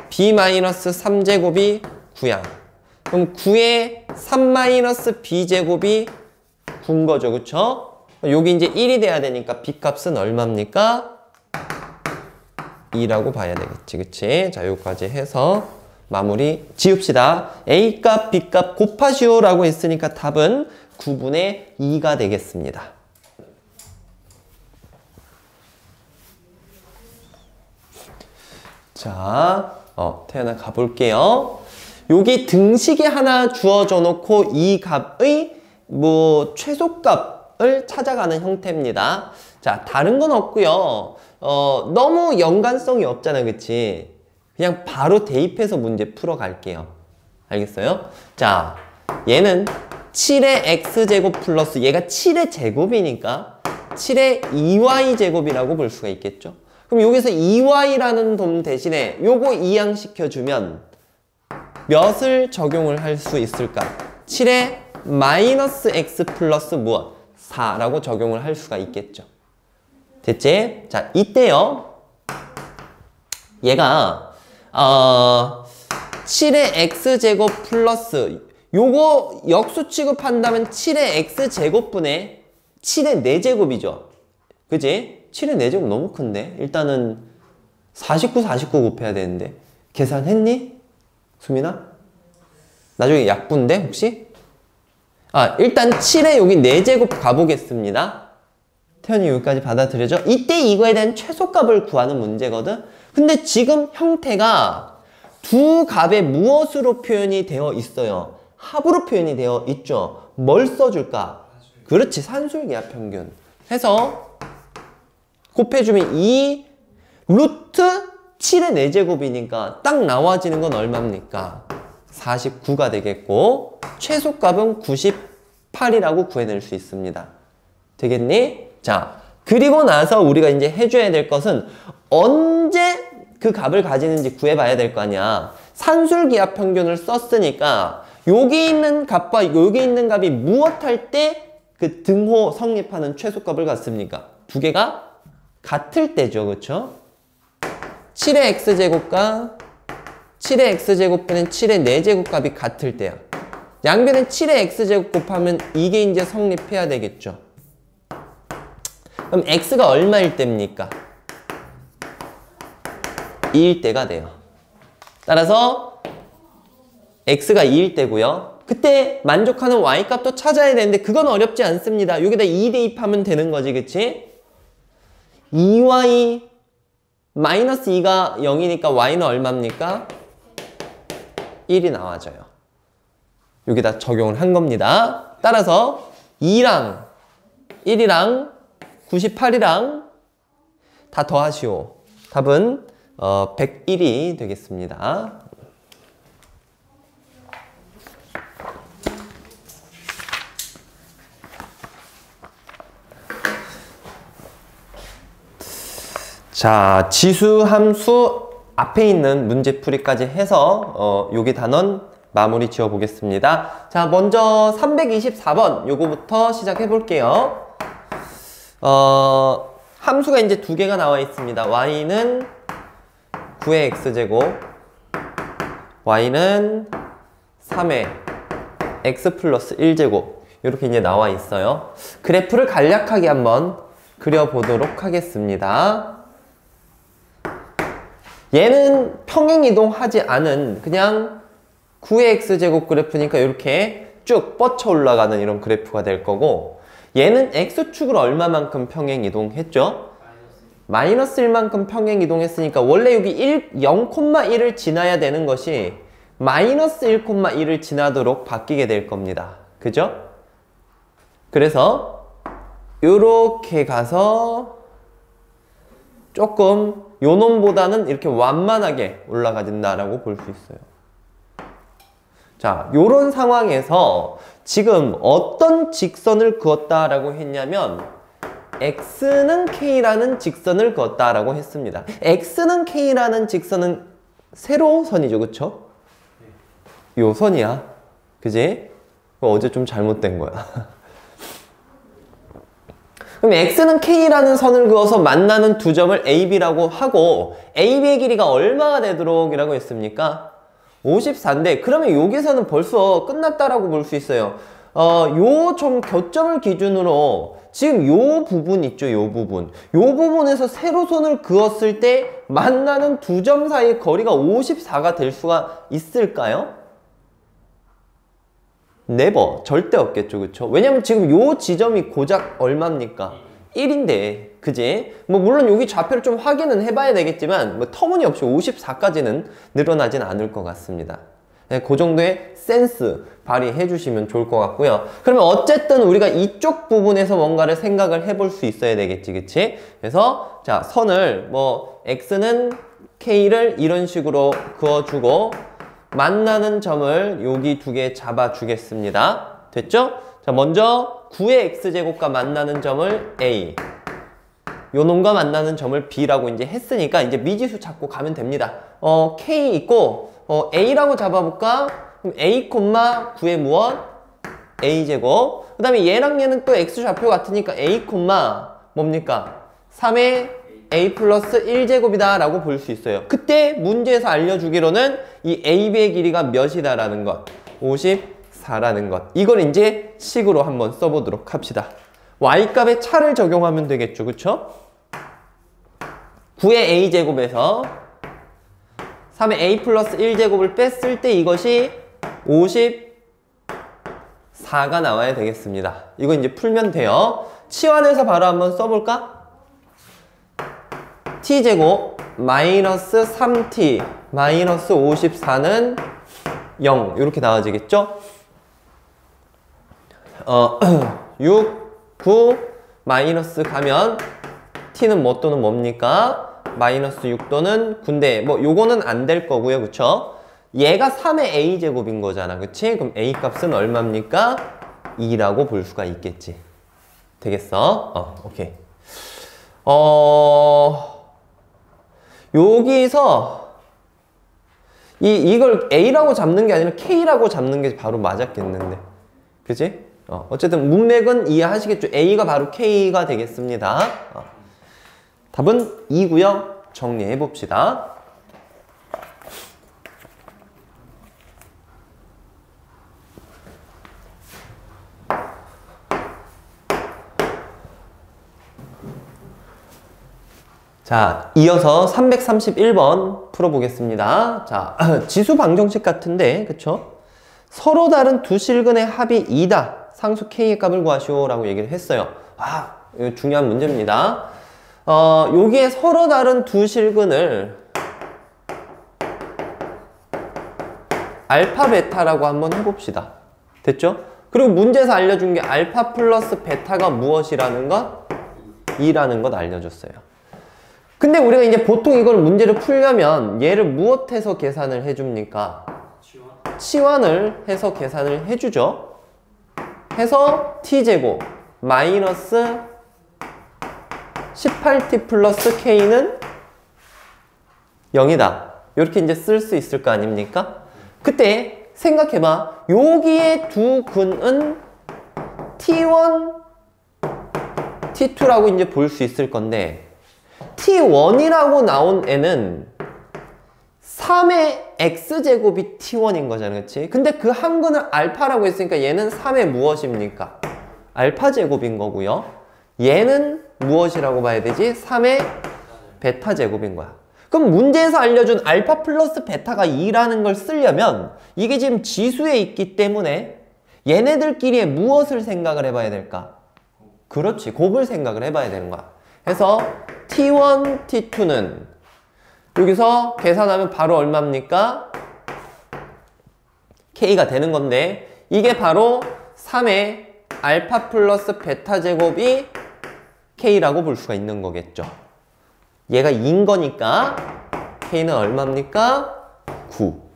b-3제곱이 9야. 그럼 9에 3-b제곱이 9인 거죠. 그쵸? 여기 이제 1이 돼야 되니까 b값은 얼마입니까? 2라고 봐야 되겠지. 그치? 자, 여기까지 해서 마무리 지읍시다. A값, B값 곱하시오 라고 했으니까 답은 9분의 2가 되겠습니다. 자, 태연아 가볼게요. 여기 등식이 하나 주어져 놓고 이 값의 최소값을 찾아가는 형태입니다. 자, 다른 건 없고요. 너무 연관성이 없잖아, 그치? 그냥 바로 대입해서 문제 풀어갈게요. 알겠어요? 자, 얘는 7의 x제곱 플러스 얘가 7의 제곱이니까 7의 2y제곱이라고 볼 수가 있겠죠? 그럼 여기서 2y라는 놈 대신에 요거 이항시켜주면 몇을 적용을 할 수 있을까? 7의 마이너스 x 플러스 무엇? 4라고 적용을 할 수가 있겠죠. 됐지? 자, 이때요. 얘가 7의 x제곱 플러스 요거 역수 취급한다면 7의 x제곱분의 7의 4제곱이죠. 그치? 7의 4제곱 너무 큰데? 일단은 49, 49 곱해야 되는데 계산했니? 수민아? 나중에 약분데 혹시? 일단 7의 여기 4제곱 가보겠습니다. 태연이 여기까지 받아들여져? 이때 이거에 대한 최소값을 구하는 문제거든? 근데 지금 형태가 두 값의 무엇으로 표현이 되어 있어요? 합으로 표현이 되어 있죠? 뭘 써줄까? 그렇지, 산술기하 평균. 해서 곱해주면 2 루트 7의 4제곱이니까 딱 나와지는 건 얼마입니까? 49가 되겠고 최소값은 98이라고 구해낼 수 있습니다. 되겠니? 자, 그리고 나서 우리가 이제 해줘야 될 것은 언제 그 값을 가지는지 구해봐야 될 거 아니야. 산술기하 평균을 썼으니까 여기 있는 값과 여기 있는 값이 무엇 할 때 그 등호 성립하는 최소값을 갖습니까? 두 개가 같을 때죠. 그쵸? 7의 x제곱과 7의 x제곱분의 7의 4제곱 값이 같을 때야. 양변에 7의 x제곱 곱하면 이게 이제 성립해야 되겠죠. 그럼 x가 얼마일 때입니까? 2일 때가 돼요. 따라서 x가 2일 때고요. 그때 만족하는 y값도 찾아야 되는데 그건 어렵지 않습니다. 여기다 2 대입하면 되는 거지. 그치? 2y 마이너스 2가 0이니까 y는 얼마입니까? 1이 나와져요. 여기다 적용을 한 겁니다. 따라서 2랑 1이랑 98이랑 다 더하시오. 답은 101이 되겠습니다. 자, 지수 함수 앞에 있는 문제풀이까지 해서 여기 단원 마무리 지어 보겠습니다. 자, 먼저 324번 요거부터 시작해 볼게요. 함수가 이제 두 개가 나와 있습니다. y는 9의 x제곱, y는 3의 x 플러스 1제곱 이렇게 이제 나와 있어요. 그래프를 간략하게 한번 그려보도록 하겠습니다. 얘는 평행이동하지 않은 그냥 9의 x제곱 그래프니까 이렇게 쭉 뻗쳐 올라가는 이런 그래프가 될 거고, 얘는 x축을 얼마만큼 평행이동했죠? 마이너스 1만큼 평행이동했으니까 원래 여기 0,1을 지나야 되는 것이 마이너스 1,1을 지나도록 바뀌게 될 겁니다. 그죠? 그래서 요렇게 가서 조금 요 놈보다는 이렇게 완만하게 올라가진다라고 볼 수 있어요. 자, 요런 상황에서 지금 어떤 직선을 그었다라고 했냐면 x는 k라는 직선을 그었다라고 했습니다. x는 k라는 직선은 세로선이죠, 그쵸? 요 선이야, 그지? 어제 좀 잘못된 거야. 그럼 x는 k라는 선을 그어서 만나는 두 점을 AB라고 하고, AB의 길이가 얼마가 되도록 이라고 했습니까? 54인데 그러면 여기서는 벌써 끝났다라고 볼 수 있어요. 요 점 교점을 기준으로 지금 요 부분 있죠, 요 부분. 요 부분에서 세로선을 그었을 때 만나는 두 점 사이의 거리가 54가 될 수가 있을까요? 네버, 절대 없겠죠, 그쵸? 왜냐면 지금 요 지점이 고작 얼마입니까? 1인데, 그지? 뭐 물론 여기 좌표를 좀 확인은 해봐야 되겠지만 뭐 터무니없이 54까지는 늘어나진 않을 것 같습니다. 네, 그 정도의 센스 발휘해 주시면 좋을 것 같고요. 그러면 어쨌든 우리가 이쪽 부분에서 뭔가를 생각을 해볼 수 있어야 되겠지, 그치? 그래서 자, 선을 뭐 x는 k를 이런 식으로 그어주고 만나는 점을 여기 두 개 잡아주겠습니다. 됐죠? 자, 먼저 9의 x제곱과 만나는 점을 a, 요 놈과 만나는 점을 b라고 이제 했으니까 이제 미지수 찾고 가면 됩니다. k 있고 a라고 잡아볼까? 그럼 a, 9의 무엇? a제곱. 그 다음에 얘랑 얘는 또 x좌표 같으니까 a, 뭡니까? 3의 a 플러스 1제곱이다 라고 볼 수 있어요. 그때 문제에서 알려주기로는 이 AB의 길이가 몇이다 라는 것, 54라는 것, 이걸 이제 식으로 한번 써보도록 합시다. y값에 차를 적용하면 되겠죠, 그쵸? 9의 a제곱에서 3의 a 플러스 1제곱을 뺐을 때 이것이 54가 나와야 되겠습니다. 이거 이제 풀면 돼요. 치환해서 바로 한번 써볼까? t제곱 마이너스 3t 마이너스 54는 0 이렇게 나와지겠죠? 6, 9 마이너스 가면 t는 뭐 또는 뭡니까? 마이너스 6 또는 9인데 뭐 요거는 안 될 거고요, 그쵸? 얘가 3의 a제곱인 거잖아, 그치? 그럼 a 값은 얼마입니까? 2라고 볼 수가 있겠지. 되겠어? 오케이. 여기서 이걸 A라고 잡는 게 아니라 K라고 잡는 게 바로 맞았겠는데, 그치? 어쨌든 문맥은 이해하시겠죠? A가 바로 K가 되겠습니다. 답은 2고요. 정리해 봅시다. 자, 이어서 331번 풀어보겠습니다. 자, 지수 방정식 같은데, 그쵸? 서로 다른 두 실근의 합이 2다. 상수 K의 값을 구하시오. 라고 얘기를 했어요. 이거 중요한 문제입니다. 여기에 서로 다른 두 실근을 알파, 베타라고 한번 해봅시다. 됐죠? 그리고 문제에서 알려준 게 알파 플러스 베타가 무엇이라는 것? 2라는 것 알려줬어요. 근데 우리가 이제 보통 이걸 문제를 풀려면 얘를 무엇해서 계산을 해줍니까? 치환을 해서 계산을 해주죠. 해서 t제곱 마이너스 18t 플러스 k는 0이다. 이렇게 이제 쓸 수 있을 거 아닙니까? 그때 생각해봐. 여기에 두 근은 t1, t2라고 이제 볼 수 있을 건데 t1이라고 나온 애는 3의 x제곱이 t1인 거잖아, 그치? 근데 그 한근을 알파라고 했으니까 얘는 3의 무엇입니까? 알파 제곱인 거고요. 얘는 무엇이라고 봐야 되지? 3의 베타 제곱인 거야. 그럼 문제에서 알려준 알파 플러스 베타가 2라는 걸 쓰려면 이게 지금 지수에 있기 때문에 얘네들끼리의 무엇을 생각을 해봐야 될까? 그렇지, 곱을 생각을 해봐야 되는 거야. 그래서 t1, t2는 여기서 계산하면 바로 얼마입니까? k가 되는 건데 이게 바로 3의 알파 플러스 베타 제곱이 k라고 볼 수가 있는 거겠죠. 얘가 2인 거니까 k는 얼마입니까? 9.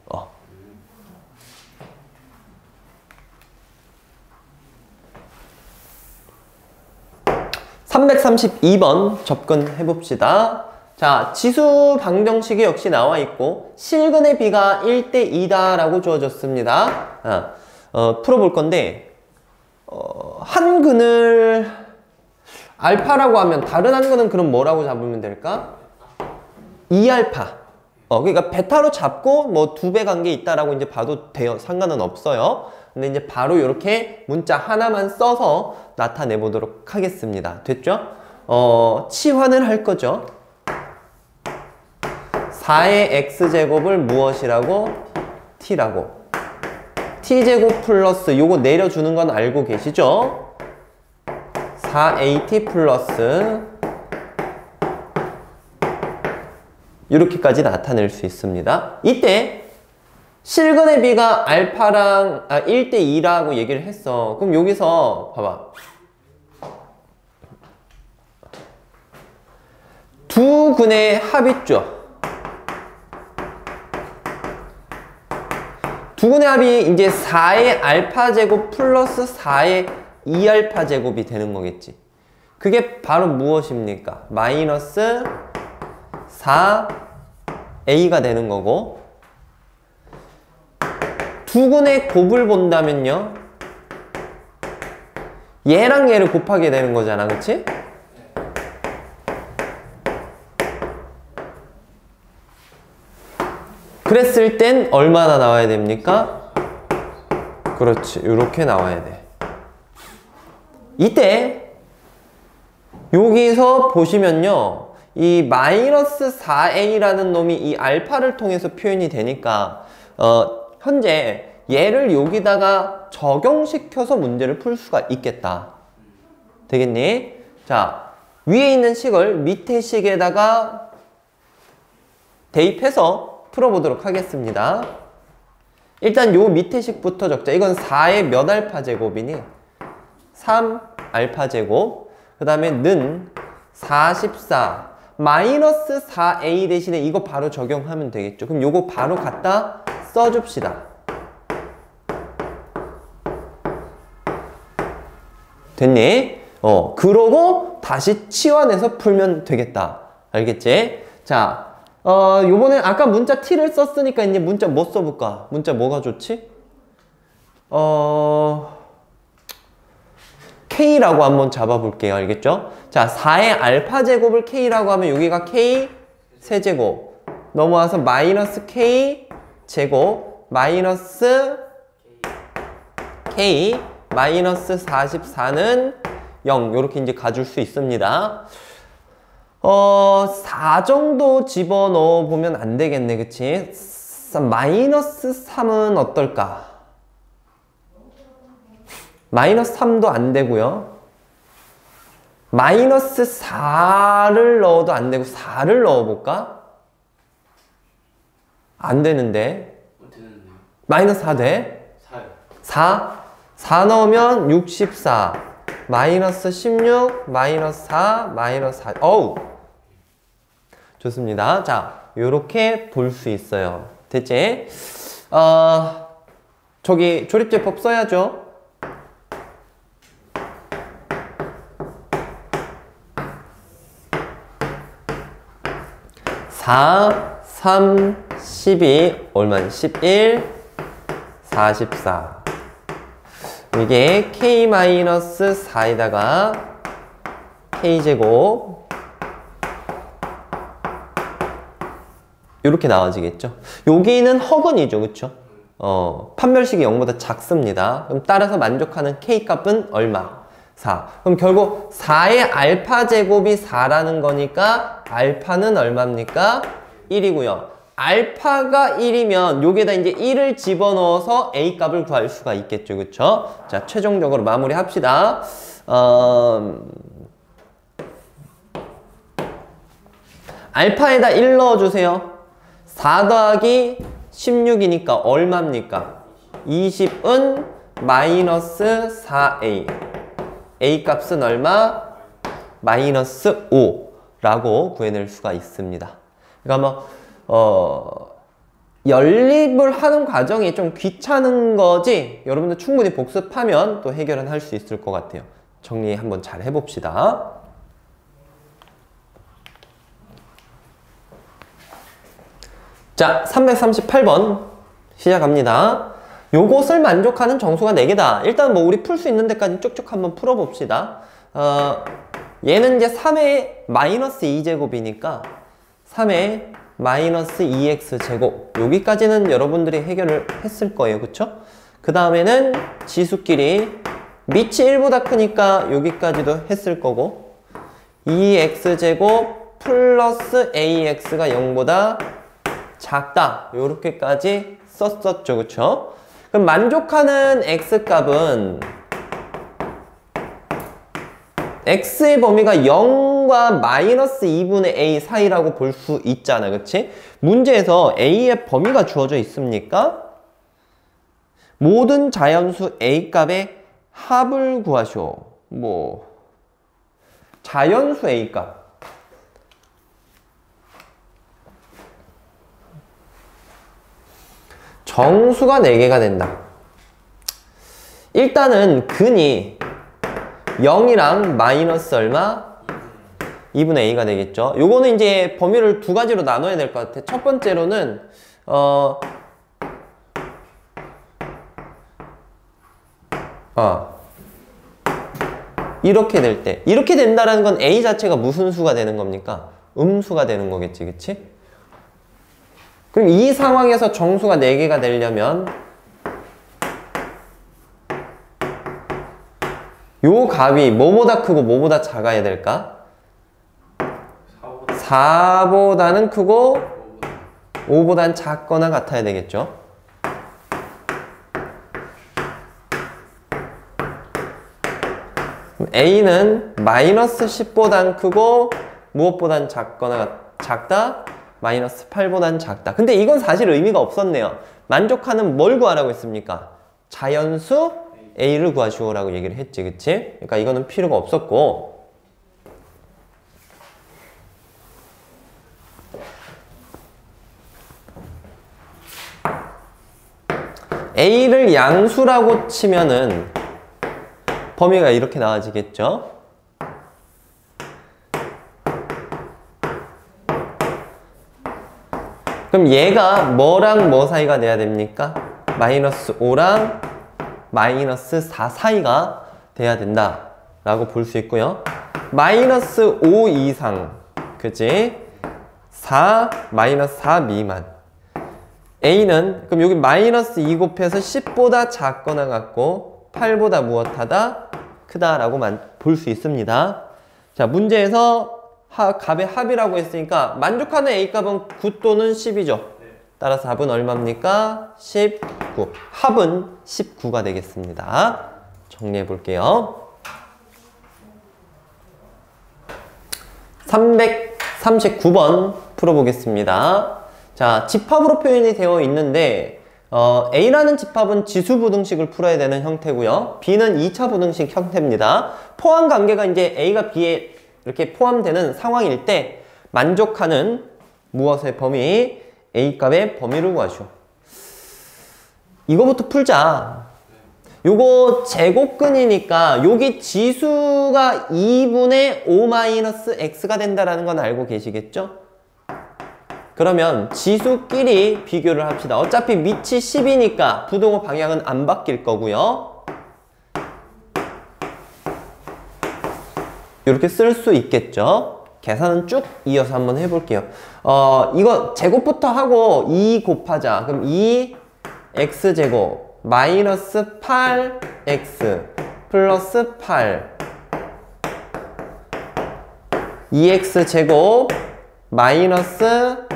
332번 접근해 봅시다. 자, 지수 방정식이 역시 나와 있고 실근의 비가 1대 2다 라고 주어졌습니다. 풀어볼 건데 한 근을 알파라고 하면 다른 한 근은 그럼 뭐라고 잡으면 될까? 2알파. 그러니까 베타로 잡고 뭐 2배 관계 있다라고 이제 봐도 돼요. 상관은 없어요. 근데 이제 바로 이렇게 문자 하나만 써서 나타내 보도록 하겠습니다. 됐죠? 치환을 할 거죠. 4의 x제곱을 무엇이라고? t라고. t제곱 플러스 요거 내려주는 건 알고 계시죠? 4at 플러스 이렇게까지 나타낼 수 있습니다. 이때 실근의 비가 알파랑 1대 2라고 얘기를 했어. 그럼 여기서 봐봐. 두 근의 합있죠. 두 근의 합이 이제 4의 알파 제곱 플러스 4의 2알파 제곱이 되는 거겠지. 그게 바로 무엇입니까? 마이너스 4a가 되는 거고, 두 근의 곱을 본다면요, 얘랑 얘를 곱하게 되는 거잖아, 그치? 그랬을 땐 얼마나 나와야 됩니까? 그렇지, 이렇게 나와야 돼. 이때 여기서 보시면요, 이 마이너스 4a라는 놈이 이 알파를 통해서 표현이 되니까 현재 얘를 여기다가 적용시켜서 문제를 풀 수가 있겠다. 되겠니? 자, 위에 있는 식을 밑에 식에다가 대입해서 풀어보도록 하겠습니다. 일단 요 밑에 식부터 적자. 이건 4의 몇 알파 제곱이니? 3 알파 제곱. 그 다음에 는 44 마이너스 4a 대신에 이거 바로 적용하면 되겠죠. 그럼 요거 바로 갖다 써줍시다. 됐니? 그러고 다시 치환해서 풀면 되겠다. 알겠지? 자, 요번에 아까 문자 t를 썼으니까 이제 문자 뭐 써볼까? 문자 뭐가 좋지? k라고 한번 잡아볼게요. 알겠죠? 자, 4의 알파 제곱을 k라고 하면 여기가 k 세제곱 넘어와서 마이너스 k 제곱 마이너스 k 마이너스 44는 0 이렇게 이제 가줄 수 있습니다. 4 정도 집어넣어 보면 안 되겠네, 그치? 마이너스 3은 어떨까? 마이너스 3도 안 되고요. 마이너스 4를 넣어도 안 되고 4를 넣어볼까? 안 되는데. 마이너스 4 돼? 4 넣으면 64 마이너스 16 마이너스 4 마이너스 4 어우 좋습니다. 자, 요렇게 볼 수 있어요. 됐지? 저기 조립제법 써야죠. 4, 3, 12 얼마니? 11, 44 이게 k-4에다가 k제곱 이렇게 나와지겠죠. 여기는 허근이죠. 그쵸? 판별식이 0보다 작습니다. 그럼 따라서 만족하는 K값은 얼마? 4. 그럼 결국 4의 알파 제곱이 4라는 거니까 알파는 얼마입니까? 1이고요. 알파가 1이면 여기에다 이제 1을 집어넣어서 A 값을 구할 수가 있겠죠. 그쵸? 자, 최종적으로 마무리 합시다. 알파에다 1 넣어주세요. 4 더하기 16이니까 얼마입니까? 20은 마이너스 4A. A 값은 얼마? 마이너스 5라고 구해낼 수가 있습니다. 그러니까 연립을 하는 과정이 좀 귀찮은 거지 여러분들 충분히 복습하면 또 해결은 할 수 있을 것 같아요. 정리 한번 잘 해봅시다. 자, 338번 시작합니다. 요것을 만족하는 정수가 4개다. 일단 뭐 우리 풀 수 있는 데까지 쭉쭉 한번 풀어봅시다. 얘는 이제 3의 마이너스 2제곱이니까 3의 마이너스 2x제곱 여기까지는 여러분들이 해결을 했을 거예요. 그쵸? 그 다음에는 지수끼리 밑이 1보다 크니까 여기까지도 했을 거고 2x제곱 플러스 ax가 0보다 작다. 요렇게까지 썼었죠. 그쵸? 그럼 만족하는 x값은 x의 범위가 0과 마이너스 2분의 a 사이라고 볼 수 있잖아. 그치? 문제에서 a의 범위가 주어져 있습니까? 모든 자연수 a 값의 합을 구하시오. 자연수 a 값. 정수가 4개가 된다. 일단은 근이 0이랑 마이너스 얼마? 2분의 a가 되겠죠. 요거는 이제 범위를 두 가지로 나눠야 될 것 같아. 첫 번째로는 이렇게 될 때, 이렇게 된다라는 건 a 자체가 무슨 수가 되는 겁니까? 음수가 되는 거겠지, 그치? 그럼 이 상황에서 정수가 4개가 되려면 요 값이 뭐보다 크고 뭐보다 작아야 될까? 4보다는 크고 5보단 작거나 같아야 되겠죠. A는 마이너스 10보단 크고 무엇보단 작다? 마이너스 8보단 작다. 근데 이건 사실 의미가 없었네요. 만족하는 뭘 구하라고 했습니까? 자연수 A를 구하시오라고 얘기를 했지, 그치? 그러니까 이거는 필요가 없었고 A를 양수라고 치면은 범위가 이렇게 나와지겠죠? 그럼 얘가 뭐랑 뭐 사이가 돼야 됩니까? 마이너스 5랑 마이너스 4 사이가 돼야 된다 라고 볼 수 있고요. 마이너스 5 이상, 그치? 4, 마이너스 4 미만. A는 그럼 여기 마이너스 2 곱해서 10보다 작거나 같고 8보다 무엇하다? 크다 라고 볼 수 있습니다. 자, 문제에서 값의 합이라고 했으니까 만족하는 A값은 9 또는 10이죠. 따라서 답은 얼마입니까? 19. 합은 19가 되겠습니다. 정리해 볼게요. 339번 풀어보겠습니다. 자, 집합으로 표현이 되어 있는데 A라는 집합은 지수부등식을 풀어야 되는 형태고요. B는 2차 부등식 형태입니다. 포함 관계가 이제 A가 B에 이렇게 포함되는 상황일 때 만족하는 무엇의 범위? A값의 범위를 구하시오. 이거부터 풀자. 요거 제곱근이니까 여기 지수가 2분의 5-x가 된다라는 건 알고 계시겠죠? 그러면 지수끼리 비교를 합시다. 어차피 밑이 10이니까 부동호 방향은 안 바뀔 거고요. 이렇게 쓸 수 있겠죠? 계산은 쭉 이어서 한번 해볼게요. 이거 제곱부터 하고 2 곱하자. 그럼 2x제곱 마이너스 8x 플러스 8 2x제곱 마이너스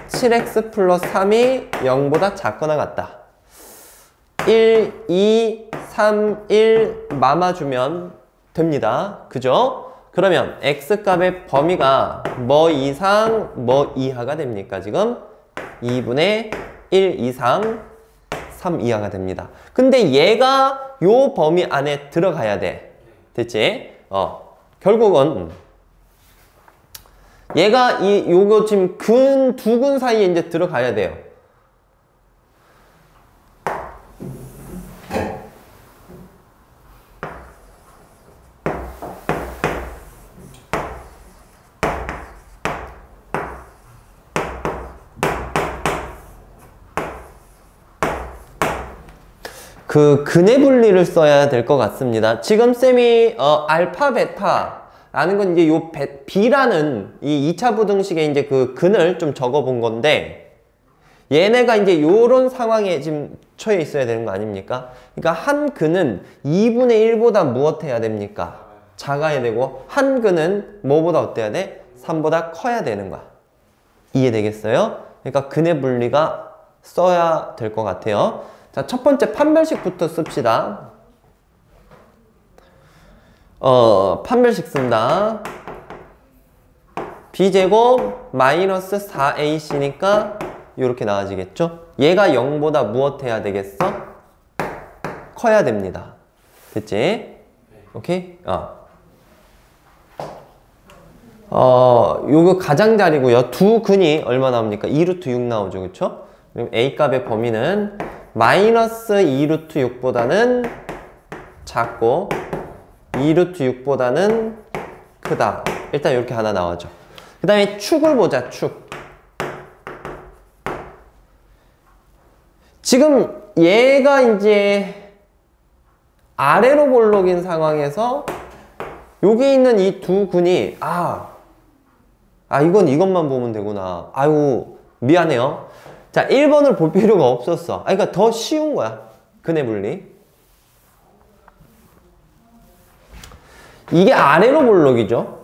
7x 플러스 3이 0보다 작거나 같다. 1, 2, 3, 1 마마주면 됩니다. 그죠? 그러면 x값의 범위가 뭐 이상 뭐 이하가 됩니까? 지금 2분의 1 이상 3 이하가 됩니다. 근데 얘가 요 범위 안에 들어가야 돼. 됐지? 결국은 얘가 요거 지금 두 근 사이에 이제 들어가야 돼요. 그 근의 분리를 써야 될 것 같습니다. 지금 쌤이 알파 베타라는 건 이제 요 B라는 이 2차 부등식에 이제 그 근을 좀 적어 본 건데, 얘네가 이제 요런 상황에 지금 처해 있어야 되는 거 아닙니까? 그러니까 한 근은 2분의 1보다 무엇해야 됩니까? 작아야 되고, 한 근은 뭐보다 어때야 돼? 3보다 커야 되는 거야. 이해되겠어요? 그러니까 근의 분리가 써야 될 것 같아요. 자, 첫 번째 판별식부터 씁시다. 판별식 쓴다. b제곱 마이너스 4ac니까 이렇게 나와지겠죠? 얘가 0보다 무엇해야 되겠어? 커야 됩니다. 됐지? 오케이? 요거 가장자리고요. 두 근이 얼마 나옵니까? 2루트 6 나오죠. 그쵸? 그럼 A값의 범위는 마이너스 2루트 6보다는 작고 2루트 6보다는 크다. 일단 이렇게 하나 나오죠. 그 다음에 축을 보자. 축. 지금 얘가 이제 아래로 볼록인 상황에서 여기 있는 이 두 근이 이것만 보면 되구나. 아유 미안해요. 자, 1번을 볼 필요가 없었어. 그러니까 더 쉬운 거야. 근의 분리. 이게 아래로 볼록이죠.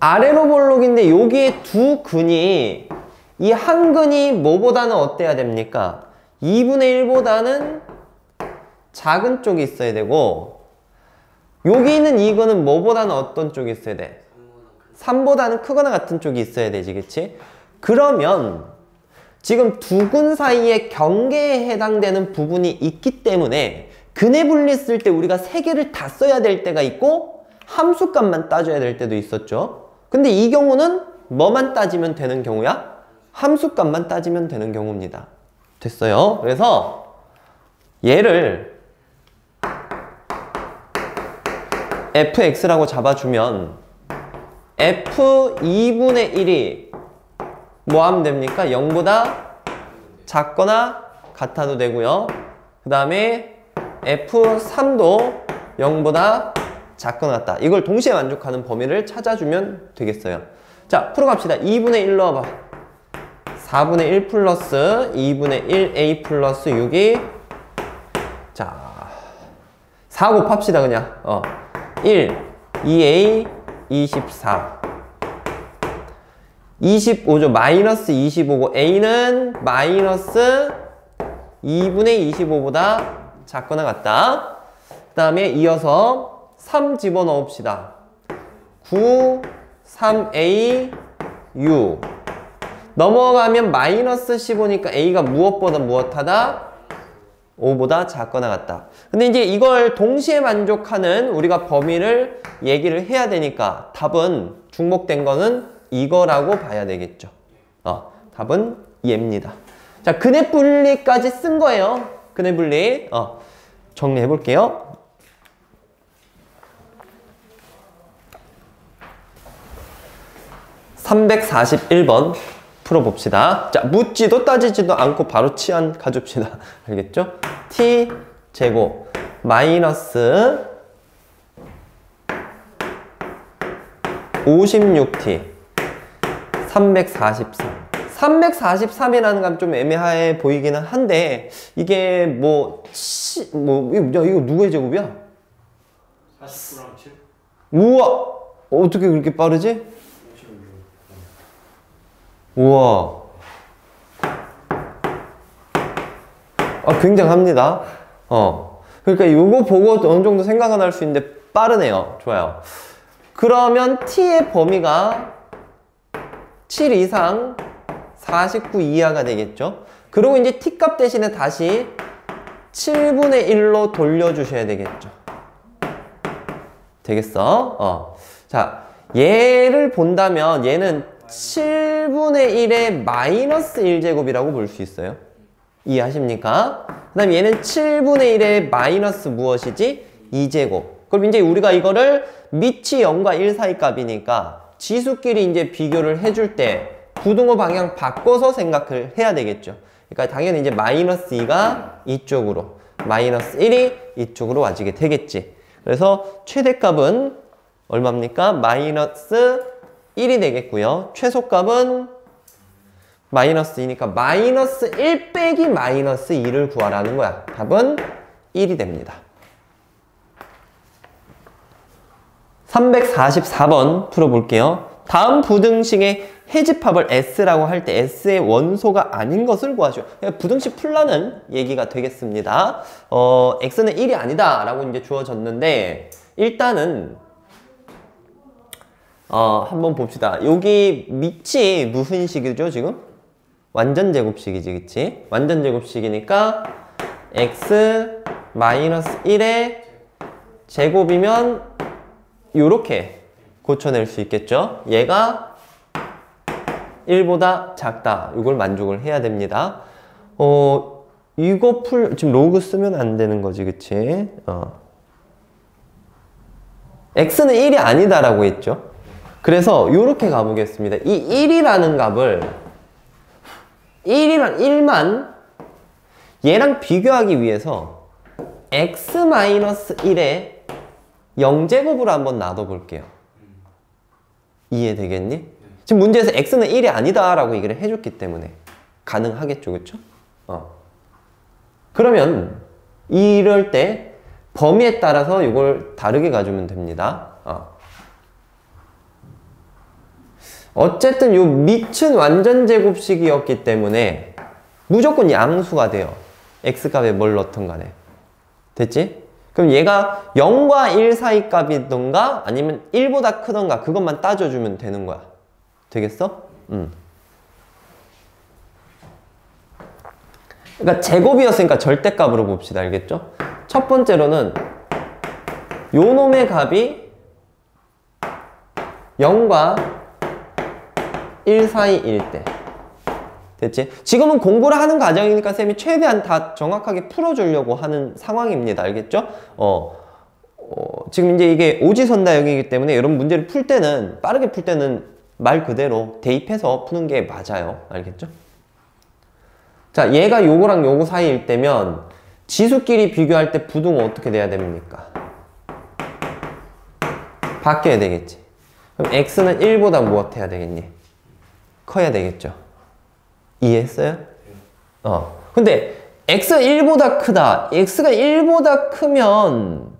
아래로 볼록인데 여기에 두 근이, 이 한 근이 뭐보다는 어때야 됩니까? 2분의 1보다는 작은 쪽이 있어야 되고, 여기 있는 이 근은 뭐보다는 어떤 쪽이 있어야 돼? 3보다는 크거나 같은 쪽이 있어야 되지, 그치? 그러면 지금 두 근 사이의 경계에 해당되는 부분이 있기 때문에 근의 분리 쓸 때 우리가 세 개를 다 써야 될 때가 있고 함수값만 따져야 될 때도 있었죠. 근데 이 경우는 뭐만 따지면 되는 경우야? 함수값만 따지면 되는 경우입니다. 됐어요? 그래서 얘를 fx라고 잡아주면 f2분의 1이 뭐 하면 됩니까? 0보다 작거나 같아도 되고요. 그 다음에 F3도 0보다 작거나 같다. 이걸 동시에 만족하는 범위를 찾아주면 되겠어요. 자, 풀어갑시다. 2분의 1 넣어봐. 4분의 1 플러스 2분의 1a 플러스 6이 자 4 곱합시다 그냥. 1, 2a, 24 25죠. 마이너스 25고 a는 마이너스 2분의 25보다 작거나 같다. 그 다음에 이어서 3 집어넣읍시다. 9, 3a, 6 넘어가면 마이너스 15니까 a가 무엇보다 무엇하다? 5보다 작거나 같다. 근데 이제 이걸 동시에 만족하는 우리가 범위를 얘기를 해야 되니까 답은 중복된 거는 이거라고 봐야 되겠죠. 답은 얘입니다. 자, 근의 분리까지 쓴 거예요. 근의 분리. 정리해 볼게요. (341번) 풀어봅시다. 자, 묻지도 따지지도 않고 바로 치안 가줍시다. 알겠죠? t 제곱 마이너스 56t 343 343이라는 값 좀 애매해 보이기는 한데 이게 이거 누구의 제곱이야? 49랑 7? 우와! 어떻게 그렇게 빠르지? 우와. 굉장합니다. 그러니까 이거 보고 어느 정도 생각은 할 수 있는데 빠르네요. 좋아요. 그러면 t의 범위가 7 이상 49 이하가 되겠죠. 그리고 이제 t값 대신에 다시 7분의 1로 돌려주셔야 되겠죠. 되겠어? 자, 얘를 본다면 얘는 7분의 1의 마이너스 1제곱이라고 볼 수 있어요. 이해하십니까? 그 다음에 얘는 7분의 1의 마이너스 무엇이지? 2제곱. 그럼 이제 우리가 이거를 밑이 0과 1 사이 값이니까 지수끼리 이제 비교를 해줄 때 부등호 방향 바꿔서 생각을 해야 되겠죠. 그러니까 당연히 이제 마이너스 2가 이쪽으로, 마이너스 1이 이쪽으로 와지게 되겠지. 그래서 최대값은 얼마입니까? 마이너스 1이 되겠고요. 최소값은 마이너스 2니까 마이너스 1 빼기 마이너스 2를 구하라는 거야. 답은 1이 됩니다. 344번 풀어볼게요. 다음 부등식의 해집합을 S라고 할 때 S의 원소가 아닌 것을 구하죠. 부등식 풀라는 얘기가 되겠습니다. X는 1이 아니다 라고 이제 주어졌는데 일단은 한번 봅시다. 여기 밑이 무슨 식이죠 지금? 완전 제곱식이지, 그치? 완전 제곱식이니까 X 마이너스 1의 제곱이면 요렇게 고쳐낼 수 있겠죠? 얘가 1보다 작다. 이걸 만족을 해야 됩니다. 이거 지금 로그 쓰면 안 되는 거지, 그치? X는 1이 아니다라고 했죠? 그래서 요렇게 가보겠습니다. 이 1이라는 값을 1만 얘랑 비교하기 위해서 x-1의 0제곱으로 한번 놔둬볼게요. 이해되겠니? 지금 문제에서 x는 1이 아니다 라고 얘기를 해줬기 때문에 가능하겠죠, 그쵸? 그러면 이럴 때 범위에 따라서 이걸 다르게 가주면 됩니다. 어쨌든 요 밑은 완전 제곱식이었기 때문에 무조건 양수가 돼요. x값에 뭘 넣든 간에. 됐지? 그럼 얘가 0과 1 사이 값이던가 아니면 1보다 크던가 그것만 따져주면 되는 거야. 되겠어? 그러니까 제곱이었으니까 절대값으로 봅시다. 알겠죠? 첫 번째로는 요 놈의 값이 0과 1 사이일 때. 됐지? 지금은 공부를 하는 과정이니까 쌤이 최대한 다 정확하게 풀어주려고 하는 상황입니다. 알겠죠? 지금 이제 이게 오지선다형이기 때문에 여러분 문제를 풀 때는, 빠르게 풀 때는 말 그대로 대입해서 푸는 게 맞아요. 알겠죠? 자, 얘가 요거랑 요거 사이일 때면 지수끼리 비교할 때 부등호 어떻게 돼야 됩니까? 바뀌어야 되겠지. 그럼 x는 1보다 무엇 해야 되겠니? 커야 되겠죠. 이해했어요? 근데 x가 1보다 크다. x가 1보다 크면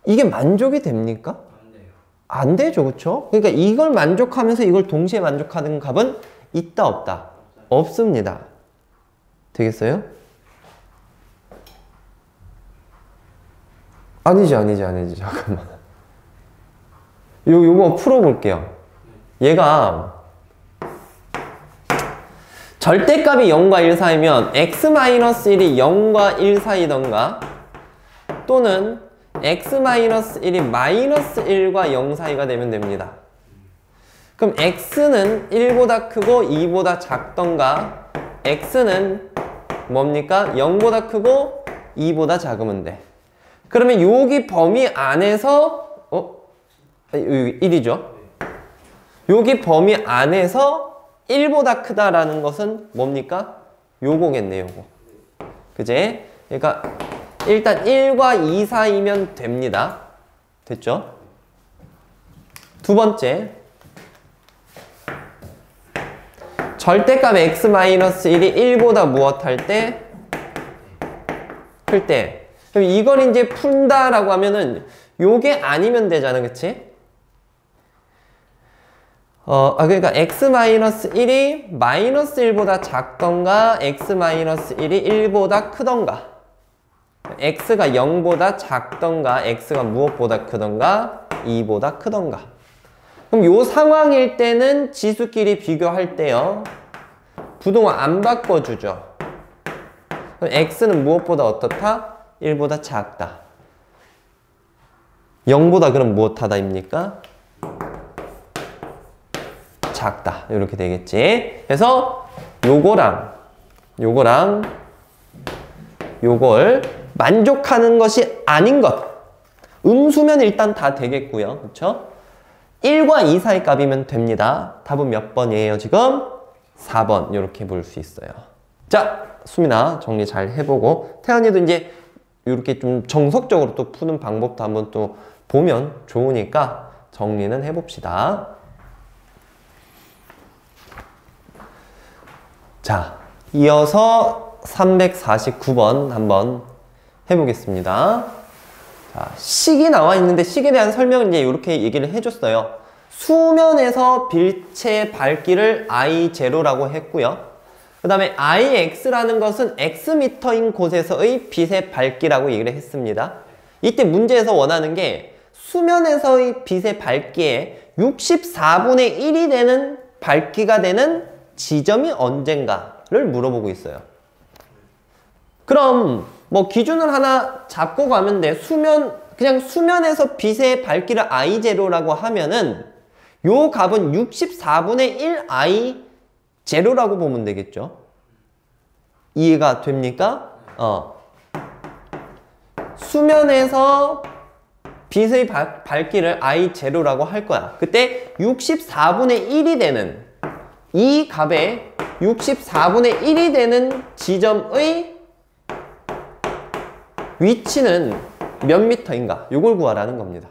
이게 만족이 됩니까? 안 돼요. 안 되죠, 그쵸? 그러니까 이걸 만족하면서 이걸 동시에 만족하는 값은 있다, 없다? 없습니다. 되겠어요? 아니지. 잠깐만. 요거 풀어볼게요. 얘가 절대값이 0과 1 사이면 x-1이 0과 1 사이던가 또는 x-1이 마이너스 1과 0 사이가 되면 됩니다. 그럼 x는 1보다 크고 2보다 작던가 x는 뭡니까? 0보다 크고 2보다 작으면 돼. 그러면 여기 범위 안에서 여기 1이죠? 여기 범위 안에서 1보다 크다라는 것은 뭡니까? 요거겠네, 요거. 그제? 그러니까 일단 1과 2 사이면 됩니다. 됐죠? 두 번째, 절대값 x-1이 1보다 무엇할 때? 클 때. 그럼 이걸 이제 푼다라고 하면은 요게 아니면 되잖아, 그치? 그러니까 x-1이 -1보다 작던가 x-1이 1보다 크던가, x가 0보다 작던가 x가 무엇보다 크던가 2보다 크던가. 그럼 요 상황일 때는 지수끼리 비교할 때요, 부동호 안 바꿔주죠. 그럼 x는 무엇보다 어떻다? 1보다 작다. 0보다 그럼 무엇하다입니까? 작다. 이렇게 되겠지. 그래서 요거랑 요걸 만족하는 것이 아닌 것. 음수면 일단 다 되겠고요. 그쵸? 1과 2 사이 값이면 됩니다. 답은 몇 번이에요, 지금? 4번. 이렇게 볼 수 있어요. 자, 수민아, 정리 잘 해보고. 태연이도 이제 이렇게 좀 정석적으로 또 푸는 방법도 한번 또 보면 좋으니까 정리는 해봅시다. 자, 이어서 349번 한번 해보겠습니다. 자, 식이 나와 있는데 식에 대한 설명은 이제 이렇게 얘기를 해줬어요. 수면에서 빛의 밝기를 I0라고 했고요. 그 다음에 IX라는 것은 X미터인 곳에서의 빛의 밝기라고 얘기를 했습니다. 이때 문제에서 원하는 게 수면에서의 빛의 밝기에 64분의 1이 되는 밝기가 되는 지점이 언젠가를 물어보고 있어요. 그럼 뭐 기준을 하나 잡고 가면 돼. 그냥 수면에서 빛의 밝기를 I0라고 하면은 요 값은 64분의 1 I0라고 보면 되겠죠. 이해가 됩니까? 수면에서 빛의 밝기를 I0라고 할 거야. 그때 64분의 1이 되는 이 값에 64분의 1이 되는 지점의 위치는 몇 미터인가? 요걸 구하라는 겁니다.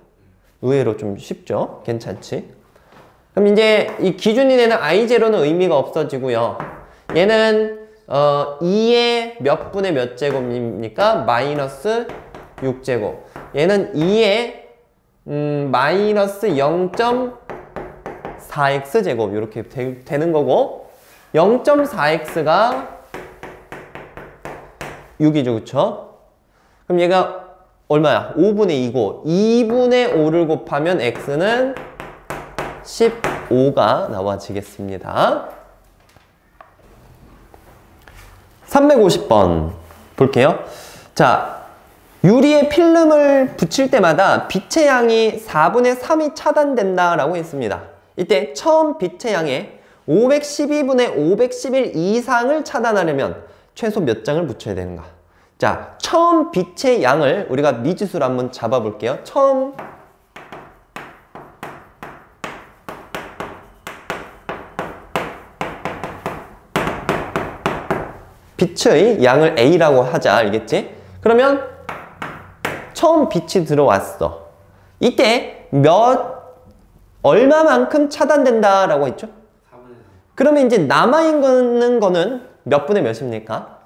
의외로 좀 쉽죠? 괜찮지? 그럼 이제 이 기준이 되는 I0는 의미가 없어지고요. 얘는 2의 몇 분의 몇 제곱입니까? 마이너스 6제곱. 얘는 2의 마이너스 0.4x 제곱 이렇게 되는 거고, 0.4x가 6이죠, 그쵸? 그럼 얘가 얼마야? 5분의 2고 2분의 5를 곱하면 x는 15가 나와지겠습니다. 350번 볼게요. 자, 유리에 필름을 붙일 때마다 빛의 양이 4분의 3이 차단된다라고 했습니다. 이때 처음 빛의 양의 512분의 511 이상을 차단하려면 최소 몇 장을 붙여야 되는가? 자, 처음 빛의 양을 우리가 미지수로 한번 잡아볼게요. 처음 빛의 양을 A라고 하자. 알겠지? 그러면 처음 빛이 들어왔어. 이때 얼마만큼 차단된다라고 했죠? 4분의 3. 그러면 이제 남아있는 거는 몇 분의 몇입니까?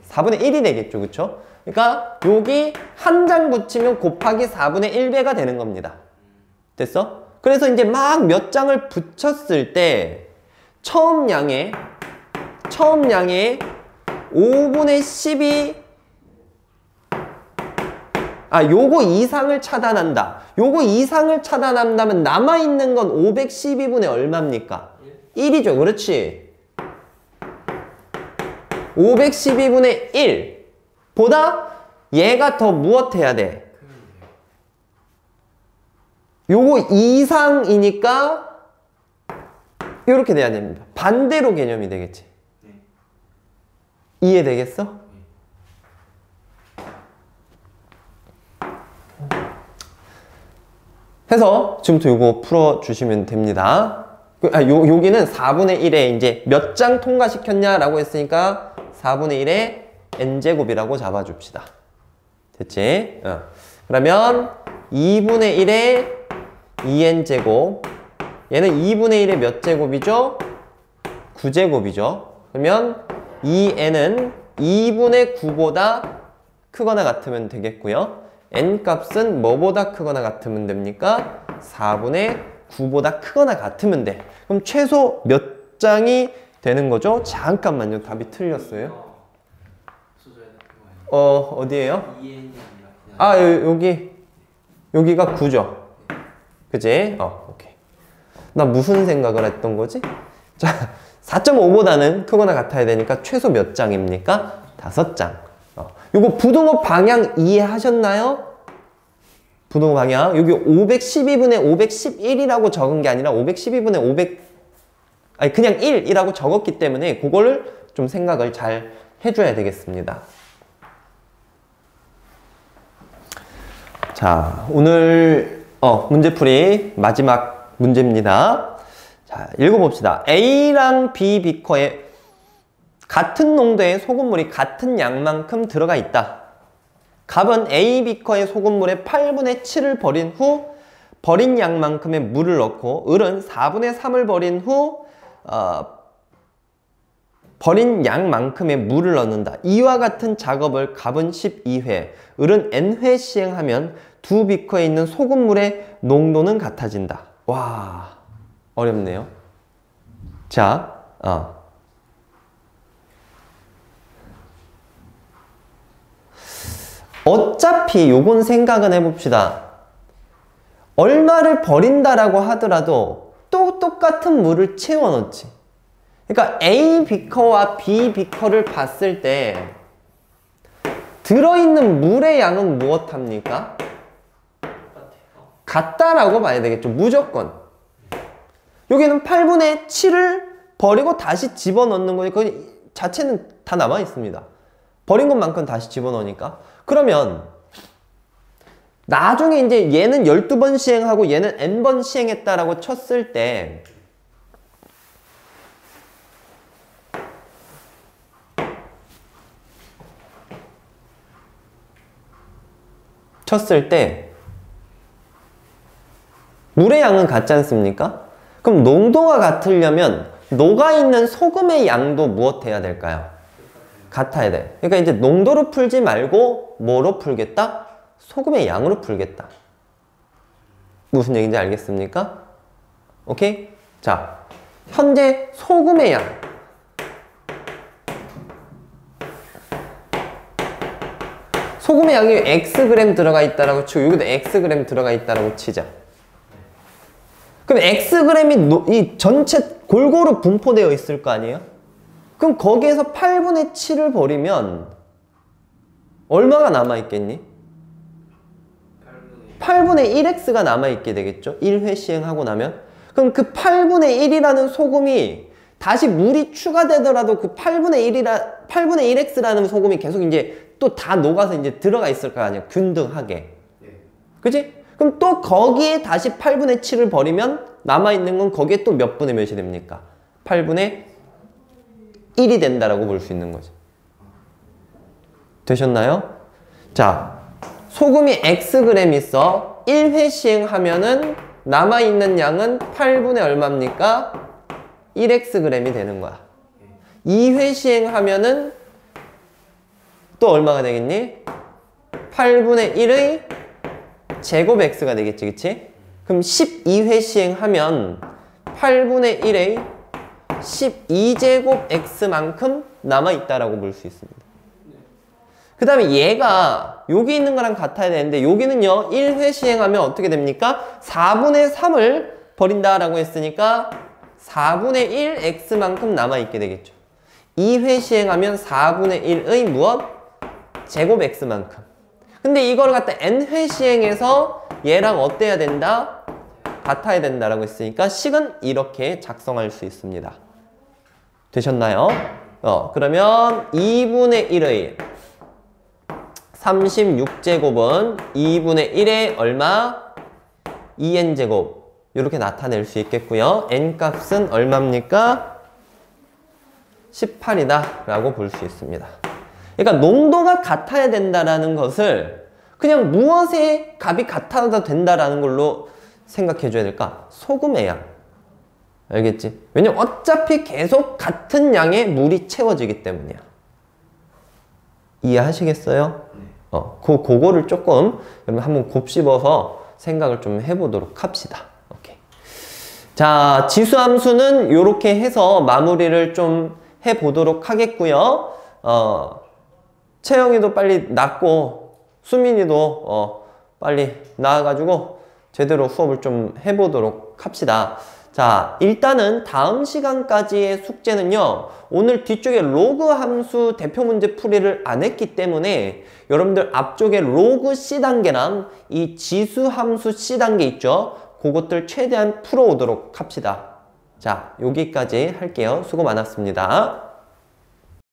4분의 1. 4분의 1이 되겠죠, 그쵸? 그러니까 여기 한 장 붙이면 곱하기 4분의 1배가 되는 겁니다. 됐어? 그래서 이제 막 몇 장을 붙였을 때 처음 양의 5분의 10이 요거 이상을 차단한다. 요거 이상을 차단한다면 남아있는 건 512분의 얼마입니까? 1이죠. 그렇지. 512분의 1 보다 얘가 더 무엇해야 돼? 요거 이상이니까 이렇게 돼야 됩니다. 반대로 개념이 되겠지. 이해되겠어? 해서 지금부터 요거 풀어주시면 됩니다. 여기는 4분의 1에 이제 몇 장 통과시켰냐라고 했으니까 4분의 1에 n제곱이라고 잡아줍시다. 됐지? 그러면 2분의 1에 2n제곱. 얘는 2분의 1의 몇 제곱이죠? 9제곱이죠. 그러면 2n은 2분의 9보다 크거나 같으면 되겠고요. n 값은 뭐보다 크거나 같으면 됩니까? 4분의 9보다 크거나 같으면 돼. 그럼 최소 몇 장이 되는 거죠? 잠깐만요. 답이 틀렸어요. 어디에요? 아, 여기가 9죠. 그치? 오케이. 나 무슨 생각을 했던 거지? 자, 4.5보다는 크거나 같아야 되니까 최소 몇 장입니까? 5장. 요거 부등호 방향 이해하셨나요? 부등호 방향. 여기 512분의 511이라고 적은 게 아니라 512분의 500, 아니, 그냥 1이라고 적었기 때문에 그거를 좀 생각을 잘 해줘야 되겠습니다. 자, 오늘 문제풀이 마지막 문제입니다. 자, 읽어봅시다. A랑 B 비커에 같은 농도의 소금물이 같은 양만큼 들어가 있다. 갑은 A 비커의 소금물에 8분의 7을 버린 후 버린 양만큼의 물을 넣고 을은 4분의 3을 버린 후 버린 양만큼의 물을 넣는다. 이와 같은 작업을 갑은 12회, 을은 n회 시행하면 두 비커에 있는 소금물의 농도는 같아진다. 와, 어렵네요. 자, 어차피 요건 생각은 해봅시다. 얼마를 버린다라고 하더라도 또 똑같은 물을 채워 넣지. 그러니까 A 비커와 B 비커를 봤을 때 들어있는 물의 양은 무엇합니까? 같다라고 봐야 되겠죠. 무조건. 여기는 8분의 7을 버리고 다시 집어넣는 거니까 그 자체는 다 남아있습니다. 버린 것만큼 다시 집어넣으니까. 그러면 나중에 이제 얘는 12번 시행하고 얘는 n번 시행했다라고 쳤을 때 물의 양은 같지 않습니까? 그럼 농도가 같으려면 녹아있는 소금의 양도 무엇해야 될까요? 같아야 돼. 그러니까 이제 농도로 풀지 말고 뭐로 풀겠다? 소금의 양으로 풀겠다. 무슨 얘기인지 알겠습니까? 오케이? 자, 현재 소금의 양. 소금의 양이 Xg 들어가 있다라고 치고 여기도 Xg 들어가 있다라고 치자. 그럼 Xg이 이 전체 골고루 분포되어 있을 거 아니에요? 그럼 거기에서 8분의 7을 버리면 얼마가 남아있겠니? 8분의 1X가 남아있게 되겠죠? 1회 시행하고 나면. 그럼 그 8분의 1이라는 소금이 다시 물이 추가되더라도 그 8분의 1X라는 소금이 계속 이제 또 다 녹아서 이제 들어가 있을 거 아니에요? 균등하게. 그치? 그럼 또 거기에 다시 8분의 7을 버리면 남아있는 건 거기에 또 몇 분의 몇이 됩니까? 8분의 1이 된다라고 볼 수 있는 거죠. 되셨나요? 자, 소금이 Xg 있어. 1회 시행하면은 남아있는 양은 8분의 얼마입니까? 1Xg이 되는 거야. 2회 시행하면은 또 얼마가 되겠니? 8분의 1의 제곱 X가 되겠지, 그치? 그럼 12회 시행하면 8분의 1의 12제곱 X만큼 남아있다라고 볼 수 있습니다. 그 다음에 얘가 여기 있는 거랑 같아야 되는데 여기는요 1회 시행하면 어떻게 됩니까? 4분의 3을 버린다라고 했으니까 4분의 1 X만큼 남아있게 되겠죠. 2회 시행하면 4분의 1의 무엇? 제곱 X만큼. 근데 이걸 갖다 n회 시행해서 얘랑 어때야 된다? 같아야 된다라고 했으니까 식은 이렇게 작성할 수 있습니다. 되셨나요? 그러면 2분의 1의 36제곱은 2분의 1의 얼마? 2n제곱. 이렇게 나타낼 수 있겠고요. n값은 얼마입니까? 18이다 라고 볼 수 있습니다. 그러니까 농도가 같아야 된다라는 것을 그냥 무엇의 값이 같아도 된다라는 걸로 생각해 줘야 될까? 소금의 양. 알겠지? 왜냐면 어차피 계속 같은 양의 물이 채워지기 때문이야. 이해하시겠어요? 그거를 조금 여러분 한번 곱씹어서 생각을 좀 해보도록 합시다. 오케이. 자, 지수함수는 이렇게 해서 마무리를 좀 해보도록 하겠고요. 채영이도 빨리 낫고 수민이도 빨리 나와가지고 제대로 수업을 좀 해보도록 합시다. 자, 일단은 다음 시간까지의 숙제는요, 오늘 뒤쪽에 로그 함수 대표 문제 풀이를 안 했기 때문에 여러분들 앞쪽에 로그 C단계랑 이 지수 함수 C단계 있죠? 그것들 최대한 풀어오도록 합시다. 자, 여기까지 할게요. 수고 많았습니다.